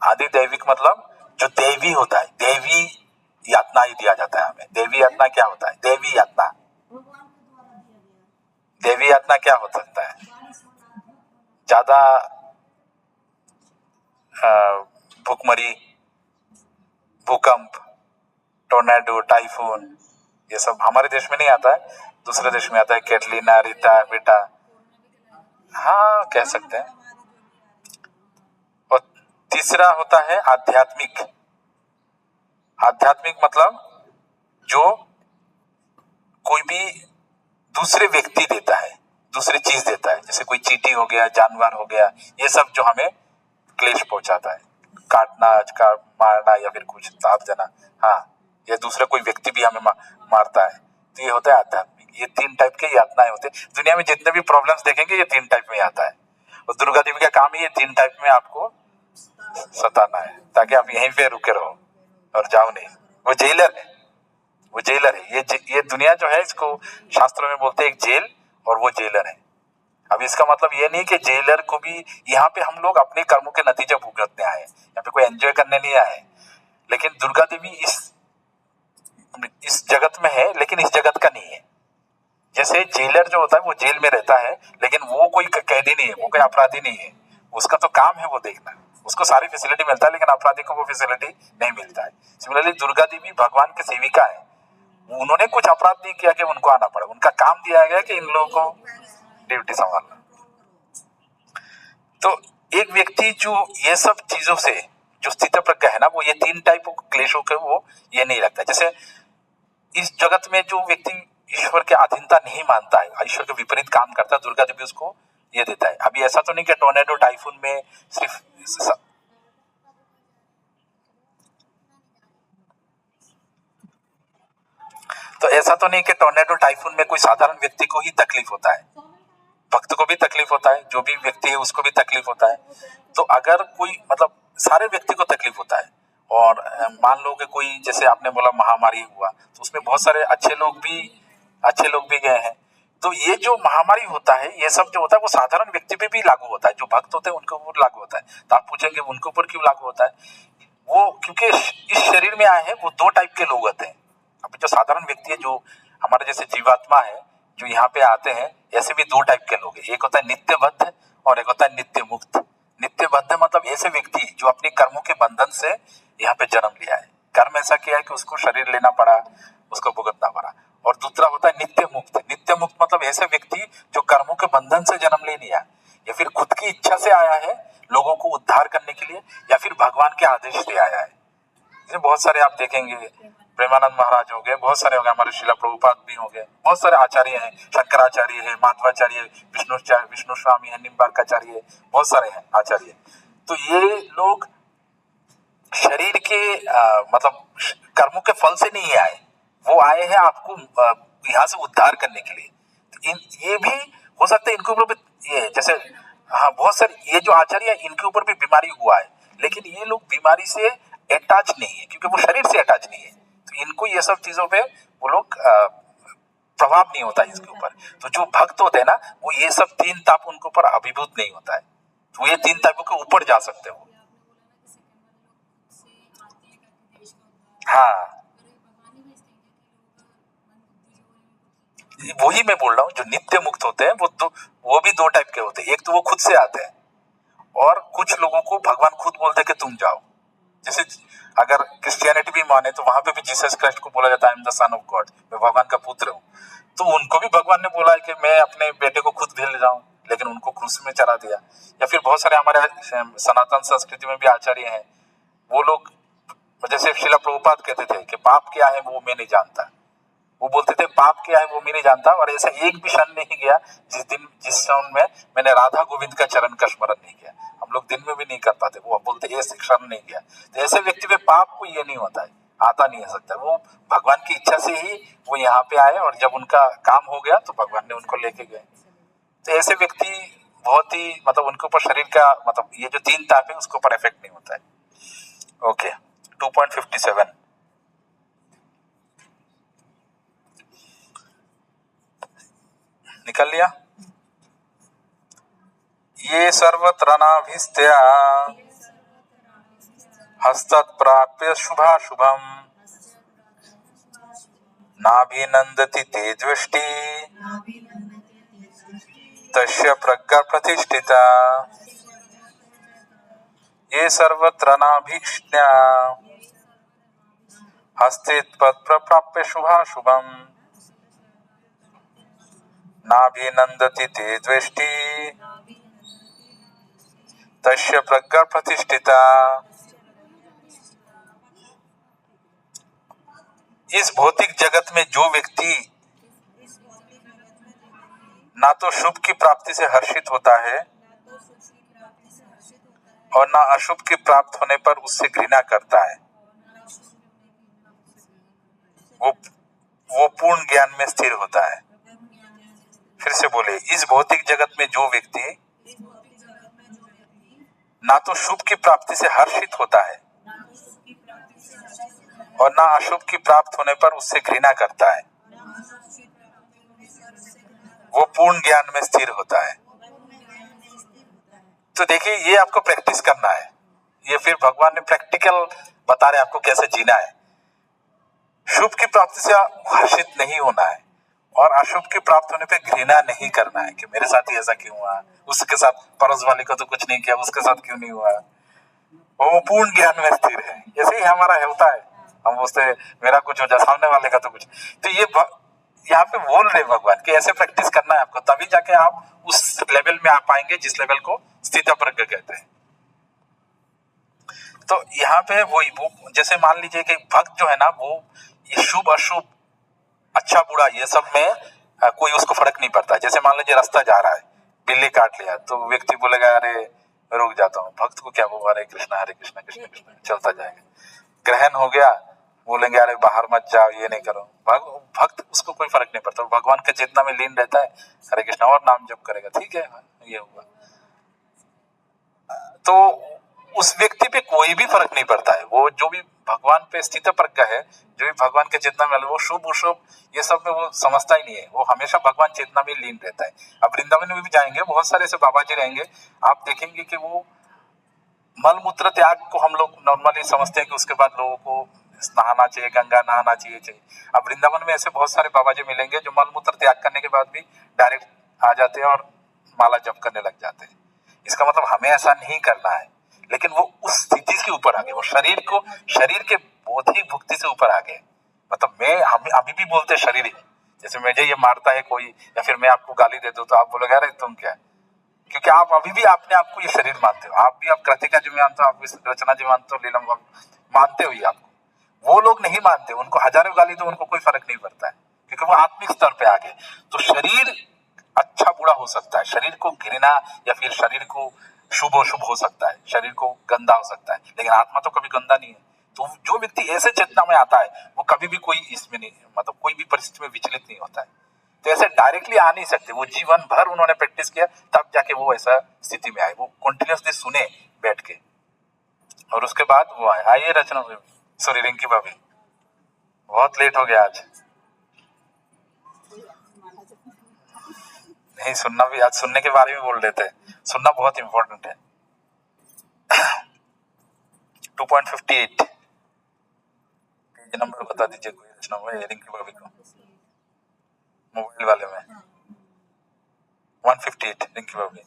आदि दैविक मतलब जो देवी होता है, देवी यातना ही दिया जाता है हमें। देवी यातना क्या होता है? देवी यातना, देवी यातना क्या हो सकता है? ज्यादा भूखमरी, भूकंप, टोर्नेडो, टाइफून, ये सब हमारे देश में नहीं आता है, दूसरे देश में आता है। कैटलीना, रीता, बेटा, हाँ कह सकते हैं। और तीसरा होता है आध्यात्मिक। आध्यात्मिक मतलब जो कोई भी दूसरे व्यक्ति देता है, दूसरी चीज देता है, जैसे कोई चींटी हो गया, जानवर हो गया, ये सब जो हमें क्लेश पहुंचाता है, काटना, मारना या फिर कुछ दाब देना, हाँ, ये दूसरा कोई व्यक्ति भी हमें मारता है, तो ये होता है आध्यात्मिक। ये 3 टाइप के यातनाएं होते हैं। दुनिया में जितने भी प्रॉब्लम्स देखेंगे ये 3 टाइप में आता है, और दुर्गा देवी का काम ही ये 3 टाइप में आपको सताना है, ताकि आप यहीं पे रुके रहो और जाओ नहीं। वो जेलर है, वो जेलर है। ये दुनिया जो है, इसको शास्त्रों में बोलते हैं एक जेल, और वो जेलर है। अब इसका मतलब ये नहीं कि जेलर को भी, यहाँ पे हम लोग अपने कर्मों के नतीजे भुगतने आए, यहाँ पे कोई एंजॉय करने नहीं आए। लेकिन दुर्गा देवी इस जगत में है, लेकिन इस जगत का नहीं है। जैसे जेलर जो होता है वो जेल में रहता है, लेकिन वो कोई कैदी नहीं है, वो कोई अपराधी नहीं है, उसका तो काम है वो देखना, उसको सारी फैसिलिटी मिलता है, लेकिन अपराधी को वो फैसिलिटी नहीं मिलता है। सिमिलरली दुर्गा देवी भगवान की सेविका है, उन्होंने कुछ अपराध नहीं किया कि उनको आना पड़ा, उनका काम दिया गया कि इन लोगों को ड्यूटी संभालना। तो एक व्यक्ति जो ये सब चीजों से जो स्थित प्रज्ञ है ना, वो ये 3 टाइप क्लेशों के वो ये नहीं लगता। जैसे इस जगत में जो व्यक्ति ईश्वर के अधीनता नहीं मानता है, ईश्वर के विपरीत काम करता है, दुर्गा देवी उसको ये देता है। अभी ऐसा तो नहीं कि टोर्नेडो, टाइफून में सिर्फ तो ऐसा तो नहीं कि टोर्नेडो, टाइफून में कोई साधारण व्यक्ति को ही तकलीफ होता है, भक्त को भी तकलीफ होता है, जो भी व्यक्ति है उसको भी तकलीफ होता है। तो अगर कोई मतलब सारे व्यक्ति को तकलीफ होता है, और मान लो कि कोई, जैसे आपने बोला महामारी हुआ, तो उसमें बहुत सारे अच्छे लोग भी गए हैं। तो ये जो महामारी होता है, ये सब जो होता है वो साधारण व्यक्ति पे भी लागू होता है, जो भक्त होते हैं उनके ऊपर लागू होता है। तो आप पूछेंगे उनके ऊपर क्यों लागू होता है? वो क्योंकि इस शरीर में आए हैं, वो 2 टाइप के लोग होते हैं। अभी जो साधारण व्यक्ति है, जो हमारे जैसे जीवात्मा है, जो यहाँ पे आते हैं, ऐसे भी 2 टाइप के लोग हैं। एक होता है नित्यबद्ध और एक होता है नित्य मुक्त। नित्यबद्ध मतलब ऐसे व्यक्ति जो अपने कर्मों के बंधन से यहाँ पे जन्म लिया है, कर्म ऐसा किया है कि उसको शरीर लेना पड़ा, उसको भुगतना पड़ा। और दूसरा होता है नित्य मुक्त। नित्य मुक्त मतलब ऐसे व्यक्ति जो कर्मों के बंधन से जन्म ले लिया, या फिर खुद की इच्छा से आया है लोगों को उद्धार करने के लिए, या फिर भगवान के आदेश से आया है। जैसे बहुत सारे आप देखेंगे, प्रेमानंद महाराज हो गए, बहुत सारे हो गए, हमारे शिला प्रभुपाद भी हो गए, बहुत सारे आचार्य हैं, शंकराचार्य है, माधवाचार्य, विष्णु स्वामी है, निम्बार्काचार्य, बहुत सारे हैं आचार्य। तो ये लोग शरीर के मतलब कर्मों के फल से नहीं आए, वो आए हैं आपको यहाँ से उद्धार करने के लिए। तो ये भी हो सकता है इनके ऊपर भी ये, जैसे हाँ, बहुत सारे ये जो आचार्य है इनके ऊपर भी बीमारी हुआ है, लेकिन ये लोग बीमारी से अटैच नहीं है, क्योंकि वो शरीर से अटैच नहीं है, तो इनको ये सब चीजों पे वो लोग प्रभाव नहीं होता है इसके ऊपर। तो जो भक्त होते हैं ना, वो ये सब 3 ताप उनके ऊपर अभिभूत नहीं होता है, तो ये 3 तापों के ऊपर जा सकते हो। हाँ, वही मैं बोल रहा हूँ, जो नित्य मुक्त होते हैं वो भी 2 टाइप के होते हैं। एक तो वो खुद से आते हैं, और कुछ लोगों को भगवान खुद बोलते हैं कि तुम जाओ। जैसे अगर क्रिश्चियनिटी भी माने तो वहां पे भी जीसस क्राइस्ट को बोला जाता है, I am the son of God, मैं भगवान का पुत्र हूँ। तो उनको भी भगवान ने बोला है कि मैं अपने बेटे को खुद भेज जाऊं, लेकिन उनको क्रूस में चढ़ा दिया। या फिर बहुत सारे हमारे सनातन संस्कृति में भी आचार्य हैं, वो लोग जैसे शिला प्रभुपाद कहते थे कि पाप क्या है वो मैं नहीं जानता, वो बोलते थे पाप क्या है वो मैं नहीं जानता। और ऐसा एक भी क्षण नहीं गया जिस क्षण में मैंने राधा गोविंद का चरण का स्मरण नहीं किया। हम लोग दिन में भी नहीं कर पाते, वो बोलते ऐसे क्षण नहीं गया। तो ऐसे व्यक्ति पे पाप को ये नहीं होता है, आता नहीं हो सकता, वो भगवान की इच्छा से ही वो यहाँ पे आए, और जब उनका काम हो गया तो भगवान ने उनको लेके गए। तो ऐसे व्यक्ति बहुत ही मतलब उनके ऊपर शरीर का मतलब ये जो 3 ताप है उसके ऊपर इफेक्ट नहीं होता है। ओके 2.57 निकल लिया। ये सर्वत्र नाभिस्त्या हस्तत्प्राप्य शुभाशुभम नाभिनंदति ते दृष्टि तस्य प्रज्ञा प्रतिष्ठिता। ये सर्वत्र नाभीक्ष्ण्या हस्ते प्राप्य शुभाशुभम नाभिनंदति ते दृष्टि तस्य प्रज्ञा प्रतिष्ठिता। इस भौतिक जगत में जो व्यक्ति ना तो शुभ की प्राप्ति से हर्षित होता है और ना अशुभ की प्राप्त होने पर उससे घृणा करता है, वो पूर्ण ज्ञान में स्थिर होता है। फिर से बोले, इस भौतिक जगत में जो व्यक्ति ना तो शुभ की प्राप्ति से हर्षित होता है और ना अशुभ की प्राप्त होने पर उससे घृणा करता है, वो पूर्ण ज्ञान में स्थिर होता है। तो देखिए ये आपको प्रैक्टिस करना है। ये फिर भगवान ने प्रैक्टिकल बता रहे आपको कैसे जीना है। शुभ की प्राप्ति से हर्षित नहीं होना है और अशुभ की प्राप्त होने पे घृणा नहीं करना है कि मेरे साथ ही ऐसा क्यों हुआ, उसके साथ पड़ोस वाले को तो कुछ नहीं किया, उसके साथ क्यों नहीं हुआ। वो पूर्ण ज्ञान में स्थिर है। ऐसे ही हमारा होता है, हम उससे मेरा कुछ हो जाए, सामने वाले का तो कुछ। तो ये यहाँ पे बोल रहे भगवान कि ऐसे प्रैक्टिस करना है आपको, तभी जाके आप उस लेवल में आ पाएंगे जिस लेवल को स्थितप्रज्ञ कहते हैं। तो यहाँ पे वो जैसे मान लीजिए कि भक्त जो है ना, वो ये शुभ अशुभ अच्छा बुरा ये सब में कोई उसको फर्क नहीं पड़ता। जैसे मान लीजिए रास्ता जा रहा है, बिल्ली काट लिया तो व्यक्ति बोलेगा अरे रुक जाता हूँ, भक्त को क्या बोला, हरे कृष्णा कृष्ण कृष्ण चलता जाएगा। ग्रहण हो गया, बोलेंगे अरे बाहर मत जाओ, ये नहीं करो। भक्त उसको कोई फर्क नहीं पड़ता, भगवान के चेतना में लीन रहता है, हरे कृष्णा और नाम जप करेगा, ठीक है ये हुआ। तो उस व्यक्ति पे कोई भी फर्क नहीं पड़ता है। वो जो भी भगवान पे स्थित प्रज्ञ है, जो भी भगवान के चेतना में, वो शुभ अशुभ ये सब में वो समझता ही नहीं है, वो हमेशा भगवान चेतना में लीन रहता है। अब वृंदावन में भी जाएंगे, बहुत सारे ऐसे बाबा जी रहेंगे, आप देखेंगे कि वो मल मूत्र त्याग को हम लोग नॉर्मली समझते हैं कि उसके बाद लोगों को नहाना चाहिए, गंगा नहाना चाहिए। अब वृंदावन में ऐसे बहुत सारे बाबा जी मिलेंगे जो मल मूत्र त्याग करने के बाद भी डायरेक्ट आ जाते हैं और माला जप करने लग जाते हैं। इसका मतलब हमें ऐसा नहीं करना है, लेकिन वो उस स्थिति के ऊपर आ गए, वो शरीर के बौद्धिक भुक्ति से ऊपर आ गए। मतलब हम अभी भी बोलते हैं शरीर ही, जैसे मुझे ये मारता है कोई या फिर मैं आपको गाली दे दूं तो आप बोलोगे अरे तुम क्या, क्योंकि आप अभी भी अपने आप को ये शरीर मानते हो। आप भी, आप कृतिका जी मानते हो, आप भी रचना जी मानते हो, लीलम मानते हो ये आपको। वो लोग नहीं मानते, उनको हजारों गाली दो उनको कोई फर्क नहीं पड़ता है, क्योंकि वो आत्मिक स्तर पे आ गए। तो शरीर अच्छा बुरा हो सकता है, शरीर को घृणा या फिर शरीर को शुभ अशुभ हो सकता है, शरीर को गंदा हो सकता है, लेकिन आत्मा तो कभी गंदा नहीं है। तो जो व्यक्ति ऐसे चेतना में आता है वो कभी भी कोई इसमें नहीं, मतलब कोई भी परिस्थिति में विचलित नहीं होता है। तो ऐसे डायरेक्टली आ नहीं सकते, वो जीवन भर उन्होंने प्रैक्टिस किया तब जाके वो ऐसा स्थिति में आए। वो कंटिन्यूअसली सुने बैठ के और उसके बाद वो आए। आइए रचना, सॉरी रिंकी भाभी, बहुत लेट हो गया आज। नहीं सुनना भी, आज सुनने के बारे में बोल रहे थे, सुनना बहुत इंपॉर्टेंट है। 2.58 नंबर बता दीजिए कोई रचना में, रिंकी भाभी को मोबाइल वाले में। 158 रिंकी भाभी,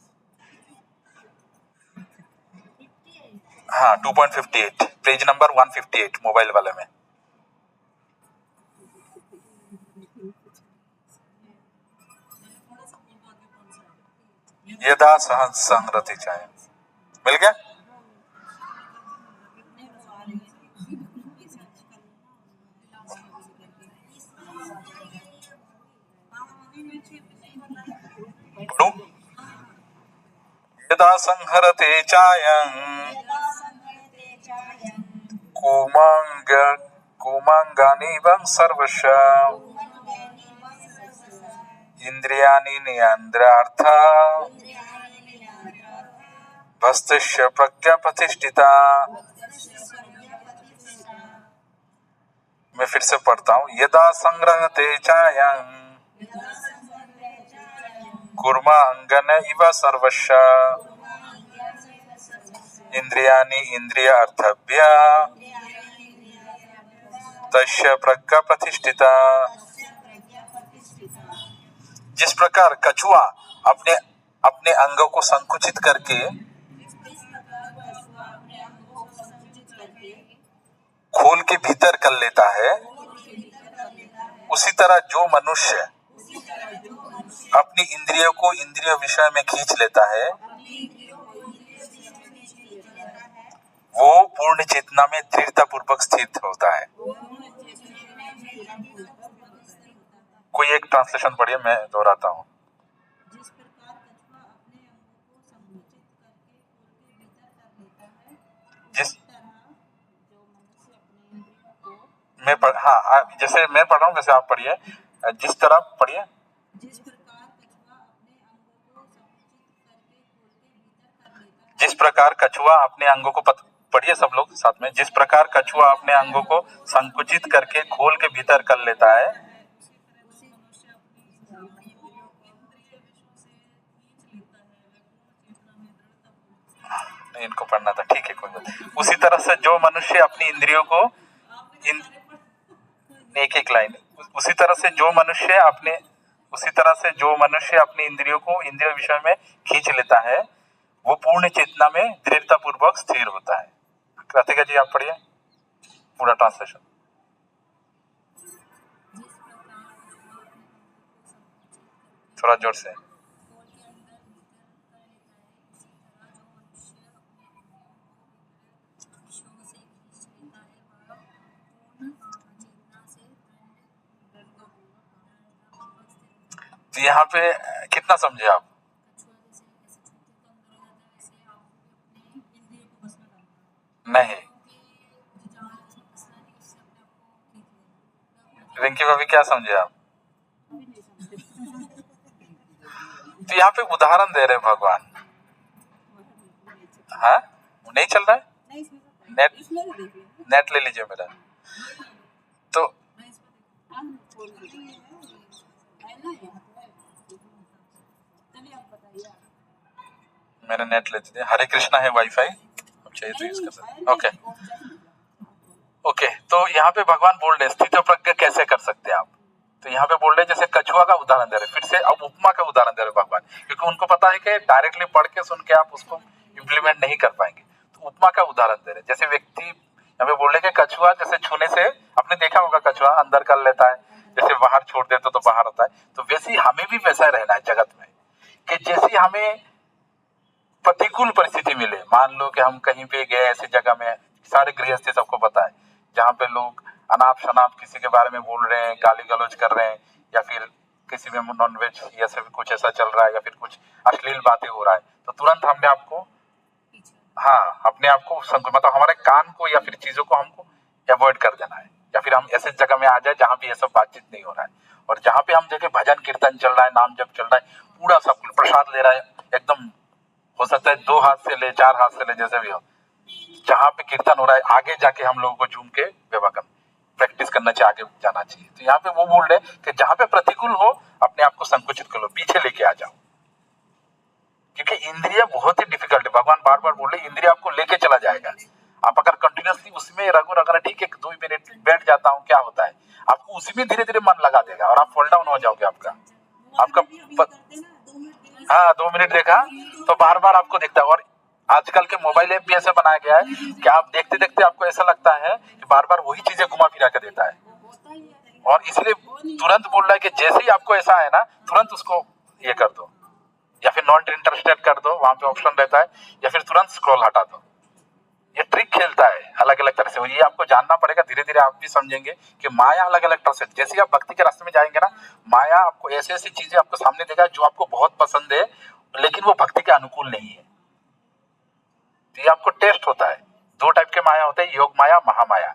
हाँ 2.58 पेज नंबर 158 मोबाइल वाले में। यदा सहज संगति चाहे, मिल गया। पढ़ू, यदा संहरते चायं कुमंगानिवं सर्वस्य इंद्रियाणि नियन्द्रार्थ भस्तस्य प्रज्ञा प्रतिष्ठिता। मैं फिर से पढ़ता हूँ। यदा संग्रहते चायं कूर्मांगन इव सर्वस्य इंद्रियाणि इंद्रियार्थभ्य तस्य प्रज्ञा प्रतिष्ठिता। जिस प्रकार कछुआ अपने अपने अंगों को संकुचित करके खोल के भीतर कर लेता है, उसी तरह जो मनुष्य अपनी इंद्रियों को इंद्रिय विषय में खींच लेता है, वो पूर्ण चेतना में दृढ़ता पूर्वक स्थित होता है। कोई एक ट्रांसलेशन पढ़िए, मैं दोहराता हूँ। जिस प्रकार कछुआ अपने अंगों को संकुचित करके खोल के भीतर कर लेता है, जिस तरह जो मनुष्य अपने इंद्रियों को जैसे मैं पढ़ रहा हूँ वैसे आप पढ़िए। जिस तरह पढ़िए। जिस प्रकार कछुआ अपने अंगों को संकुचित करके खोल के भीतर कर लेता है, जिस प्रकार कछुआ अपने अंगों को पढ़िए सब लोग साथ में। जिस प्रकार कछुआ अपने अंगों को संकुचित करके खोल के भीतर कर लेता है, उसी मनुष्य अपनी इंद्रियों को इंद्रिय विषयों से खींच लेता है, वह पूर्ण चेतना में दृढ़ता नहीं इनको पढ़ना था, ठीक है कोई बात नहीं। उसी तरह से जो मनुष्य अपनी इंद्रियों को एक एक लाइन। उसी तरह से जो मनुष्य अपनी इंद्रियों को इंद्रिय विषय में खींच लेता है, वो पूर्ण चेतना में दृढ़ता पूर्वक स्थिर होता है। कृतिका जी आप पढ़िए पूरा ट्रांसलेशन। थोड़ा जोर से। तो यहाँ पे कितना समझे आप? नहीं, रिंकी भाभी क्या समझे आप? तो यहाँ पे उदाहरण दे रहे हैं भगवान। हाँ नहीं चल रहा है, नेट ले लीजिए मेरा। तो मेरा नेट ले दीजिए। हरे कृष्णा है वाईफाई, अब चाहिए तो यूज कर सकते। ओके तो यहाँ पे भगवान बोल रहे स्थित प्रज्ञ कैसे कर सकते हैं आप। तो यहाँ पे बोल रहे जैसे कछुआ का उदाहरण दे रहे, फिर से अब उपमा का उदाहरण दे रहे भगवान, क्योंकि उनको पता है कि डायरेक्टली पढ़ के सुन के आप उसको इम्प्लीमेंट नहीं कर पाएंगे। तो उपमा का उदाहरण दे रहे, जैसे व्यक्ति यहाँ पे बोल रहे कि कछुआ जैसे छूने से, आपने देखा होगा कछुआ अंदर कर लेता है, जैसे बाहर छोड़ देते तो बाहर होता है। तो वैसे ही हमें भी वैसा रहना है जगत में, कि जैसे हमें प्रतिकूल परिस्थिति मिले, मान लो कि हम कहीं पे गए ऐसी जगह में, सारे गृहस्थी सबको पता है, जहाँ पे लोग अनाप शनाप किसी के बारे में बोल रहे हैं, गाली गलौज कर रहे हैं, या फिर किसी में नॉनवेज या फिर कुछ ऐसा चल रहा है, या फिर कुछ अश्लील बातें हो रहा है, तो तुरंत हमने आपको अपने आप को मतलब हमारे कान को या फिर चीजों को हमको अवॉइड कर देना है, या फिर हम ऐसे जगह में आ जाए जहाँ पे ये सब बातचीत नहीं हो रहा है। और जहाँ पे हम देखे भजन कीर्तन चल रहा है, नाम जप चल रहा है, पूरा सब कुछ प्रसाद ले रहा है, एकदम हो सकता है 2 हाथ से ले 4 हाथ से ले जैसे भी हो, जहाँ पे कीर्तन हो रहा है आगे जाके हम लोगों को झूम के व्यवहार प्रैक्टिस करना चाहिए, आगे जाना चाहिए। तो यहाँ पे वो बोल रहे कि जहाँ पे प्रतिकूल हो अपने आप को संकुचित कर लो, पीछे लेके आ जाओ, क्योंकि इंद्रिय बहुत ही डिफिकल्ट है। भगवान बार बार बोल रहे इंद्रिय आपको लेके चला जाएगा। आप अगर कंटिन्यूसली उसमें रगो रगड़ा, ठीक है 2 मिनट बैठ जाता हूँ, क्या होता है, आपको उसी में धीरे धीरे मन लगा देगा और आप फॉल डाउन हो जाओगे। आपका 2 मिनट देखा तो बार बार आपको दिखता है। और आजकल के मोबाइल ऐप भी ऐसा बनाया गया है कि आप देखते देखते आपको ऐसा लगता है कि बार बार वही चीजें घुमा फिरा के देता है, और इसलिए तुरंत बोल रहा है कि जैसे ही आपको ऐसा है ना, तुरंत उसको ये कर दो, या फिर नॉट इंटरेस्टेड कर दो, वहां पे ऑप्शन रहता है, या फिर तुरंत स्क्रॉल हटा दो। ये ट्रिक खेलता है अलग अलग तरह से, ये आपको जानना पड़ेगा। धीरे धीरे आप भी समझेंगे कि माया अलग अलग तरह से, जैसे आप भक्ति के रास्ते में जाएंगे ना, माया आपको ऐसी ऐसी चीजें आपको सामने देगा जो आपको बहुत पसंद है, लेकिन वो भक्ति के अनुकूल नहीं है। तो ये आपको टेस्ट होता है। 2 टाइप के माया होते हैं, योग माया, महामाया।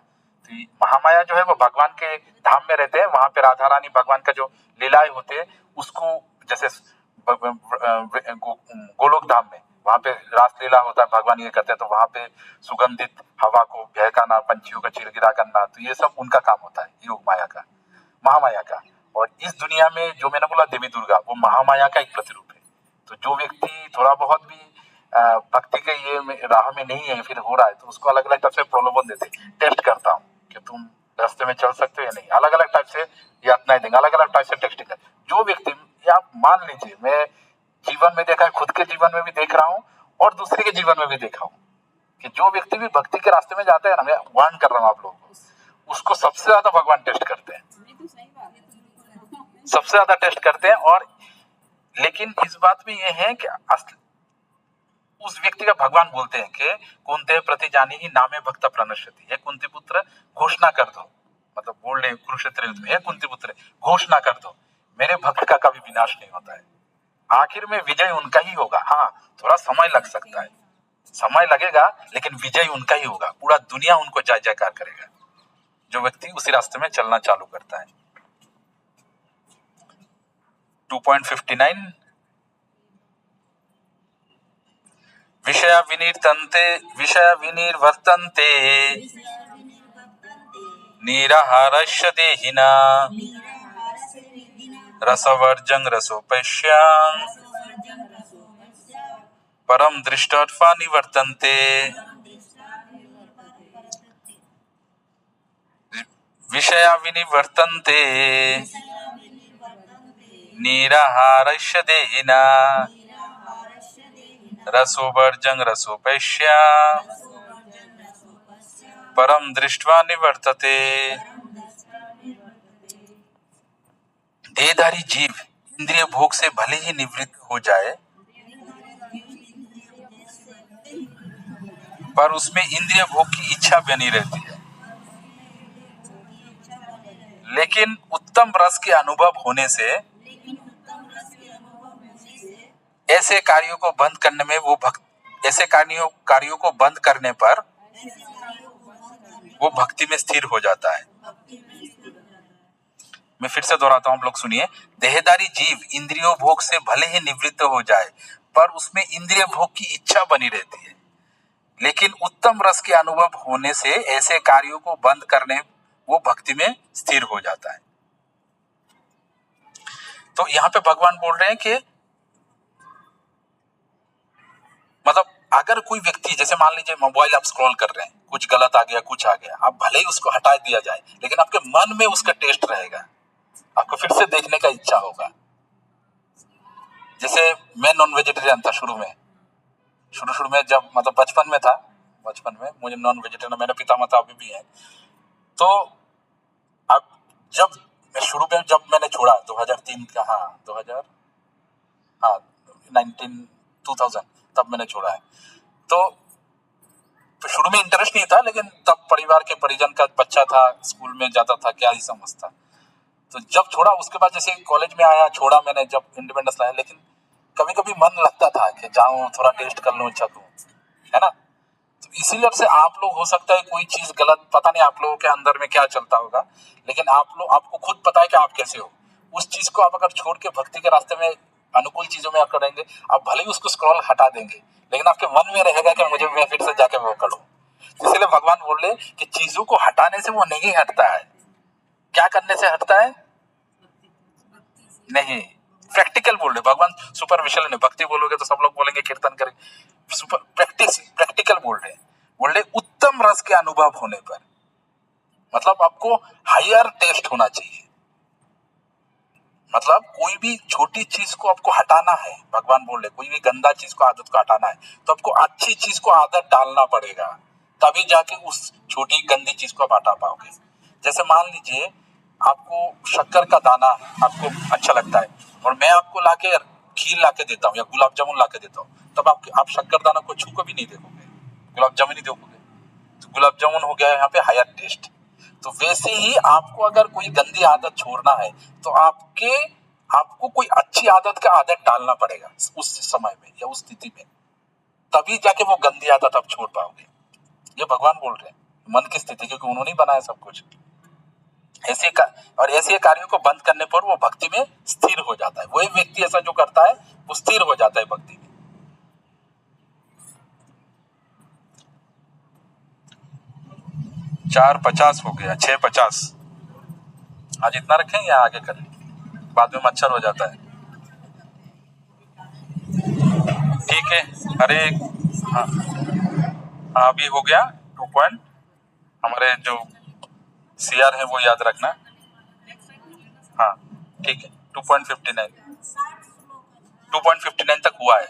तो महामाया जो है वो भगवान के धाम में रहते हैं, वहां पे राधा रानी भगवान का जो लीलाएं होते हैं उसको, जैसे गोलोक धाम में वहां पे रासलीला होता है, भगवान ये करते हैं, तो वहां पे सुगंधित हवा को बहकाना, पंछियों का चिरगिरा करना, तो ये सब उनका काम होता है, योग माया का, महामाया का। और इस दुनिया में जो मैंने बोला देवी दुर्गा, वो महामाया का एक प्रतिरूप है। तो जो व्यक्ति थोड़ा बहुत भी भक्ति के ये राह में नहीं है, फिर हो रहा है, तो उसको अलग अलग टाइप से प्रलोभन देते, टेस्ट करता हूँ कि तुम रास्ते में चल सकते हो या नहीं, अलग अलग टाइप से यातनाएं देंगे, अलग अलग टाइप से टेस्टिंग है। जो व्यक्ति, या आप मान लीजिए, मैं जीवन में देखा है, खुद के जीवन में भी देख रहा हूँ और दूसरे के जीवन में भी देखा हूँ कि जो व्यक्ति भी भक्ति के रास्ते में जाता है ना, मैं वार्न कर रहा हूँ आप लोगों को, उसको सबसे ज्यादा भगवान टेस्ट करते हैं, सबसे ज्यादा टेस्ट करते हैं। और लेकिन इस बात में ये है कि उस व्यक्ति का भगवान बोलते हैं कि कुंते प्रति जानी ही नामे भक्त प्रणश्यति, है कुंती पुत्र घोषणा कर दो, मतलब बोल रहे कुरुक्षेत्र युद्ध में, है कुंती पुत्र घोषणा कर दो, मेरे भक्त का कभी विनाश नहीं होता है, आखिर में विजय उनका ही होगा। हाँ, थोड़ा समय लग सकता है, समय लगेगा, लेकिन विजय उनका ही होगा, पूरा दुनिया उनको जय जयकार करेगा, जो व्यक्ति उसी रास्ते में चलना चालू करता है। 2.59 विषया विनिर्वर्तन्ते निराहारस्य देहिना रसवर्जं रसोपैश्यां परम दृष्टत्वा निवर्तन्ते। विषया विनिवर्तन्ते निराहारस्य देहिना रसोवर्जं रसोपैश्यां परम दृष्ट्वा निवर्तते। देहधारी जीव इंद्रिय भोग से भले ही निवृत्त हो जाए, पर उसमें इंद्रिय भोग की इच्छा बनी रहती है। लेकिन उत्तम रस के अनुभव होने से ऐसे कार्यों को बंद करने में ऐसे कार्यों को बंद करने पर वो भक्ति में स्थिर हो जाता है। मैं फिर से दोहराता हूं, आप लोग सुनिए। देहधारी जीव इंद्रियों भोग से भले ही निवृत्त हो जाए, पर उसमें इंद्रिय भोग की इच्छा बनी रहती है। लेकिन उत्तम रस के अनुभव होने से ऐसे कार्यों को बंद करने वो भक्ति में स्थिर हो जाता है। तो यहाँ पे भगवान बोल रहे हैं कि मतलब अगर कोई व्यक्ति, जैसे मान लीजिए मोबाइल आप स्क्रॉल कर रहे हैं, कुछ गलत आ गया, कुछ आ गया, आप भले ही उसको हटा दिया जाए, लेकिन आपके मन में उसका टेस्ट रहेगा, आपको फिर से देखने का इच्छा होगा। जैसे मैं नॉन वेजिटेरियन था शुरू में जब मतलब बचपन में मुझे नॉन वेजिटेरियन, मेरे पिता माता अभी भी है। तो अब जब मैं शुरू में जब मैंने छोड़ा 2003 का, 2000 तब मैंने छोड़ा है। तो शुरू में इंटरेस्ट नहीं था, लेकिन तब परिवार के परिजन का बच्चा था, स्कूल में जाता था, क्या ही समझता। तो जब छोड़ा, उसके बाद जैसे कॉलेज में आया, छोड़ा मैंने जब इंडिपेंडेंस लाया, लेकिन कभी कभी मन लगता था कि जाऊं थोड़ा टेस्ट कर लूं, चखूं, है ना। तो इसीलिए से आप लोग, हो सकता है कोई चीज गलत, पता नहीं आप लोगों के अंदर में क्या चलता होगा, लेकिन आपको खुद पता है कि आप कैसे हो। उस चीज को आप अगर छोड़ के भक्ति के रास्ते में अनुकूल चीजों में करेंगे, आप भले ही उसको स्क्रॉल हटा देंगे, लेकिन आपके मन में रहेगा कि मैं फिर से जाके वो करूं। इसलिए भगवान बोल रहे कि चीजों को हटाने से वो नहीं हटता है। क्या करने से हटता है? नहीं, प्रैक्टिकल बोल रहे भगवान, सुपरफिशियल नहीं। भक्ति बोलोगे तो सब लोग बोलेंगे कीर्तन करेंगे, प्रैक्टिकल बोल रहे उत्तम रस के अनुभव होने पर, मतलब आपको हायर टेस्ट होना चाहिए। मतलब कोई भी छोटी चीज को आपको हटाना है, भगवान बोल रहे कोई भी गंदा चीज को, आदत को हटाना है, तो आपको अच्छी चीज को आदत डालना पड़ेगा, तभी जाके उस छोटी गंदी चीज को आप हटा पाओगे। जैसे मान लीजिए आपको शक्कर का दाना आपको अच्छा लगता है, और मैं आपको लाके खीर लाके देता हूँ या गुलाब जामुन लाके देता हूँ, तब आप शक्कर दाना को छू को भी नहीं देखोगे, गुलाब जामुन ही देखोगे। तो गुलाब जामुन हो गया यहाँ पे हायर टेस्ट। तो वैसे ही आपको अगर कोई गंदी आदत छोड़ना है, तो आपको कोई अच्छी आदत का आदत डालना पड़ेगा उस समय में या उस स्थिति में, तभी जाके वो गंदी आदत आप छोड़ पाओगे। ये भगवान बोल रहे हैं, मन की स्थिति, क्योंकि उन्होंने बनाया सब कुछ। ऐसे कार्यों को बंद करने पर वो भक्ति में स्थिर हो जाता है। वही व्यक्ति ऐसा जो करता है वो स्थिर हो जाता है भक्ति में। 4:50 हो गया, 6:50। आज इतना रखेंगे या आगे करें, बाद में मच्छर हो जाता है। ठीक है। अरे हाँ हाँ, अभी हो गया 2 पॉइंट। हमारे जो CR है वो याद रखना। हाँ ठीक है, 2.59 2.59 तक हुआ है।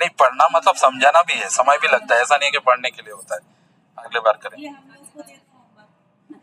नहीं, पढ़ना मतलब समझाना भी है, समय भी लगता है, ऐसा नहीं है कि पढ़ने के लिए होता है। अगले बार करें।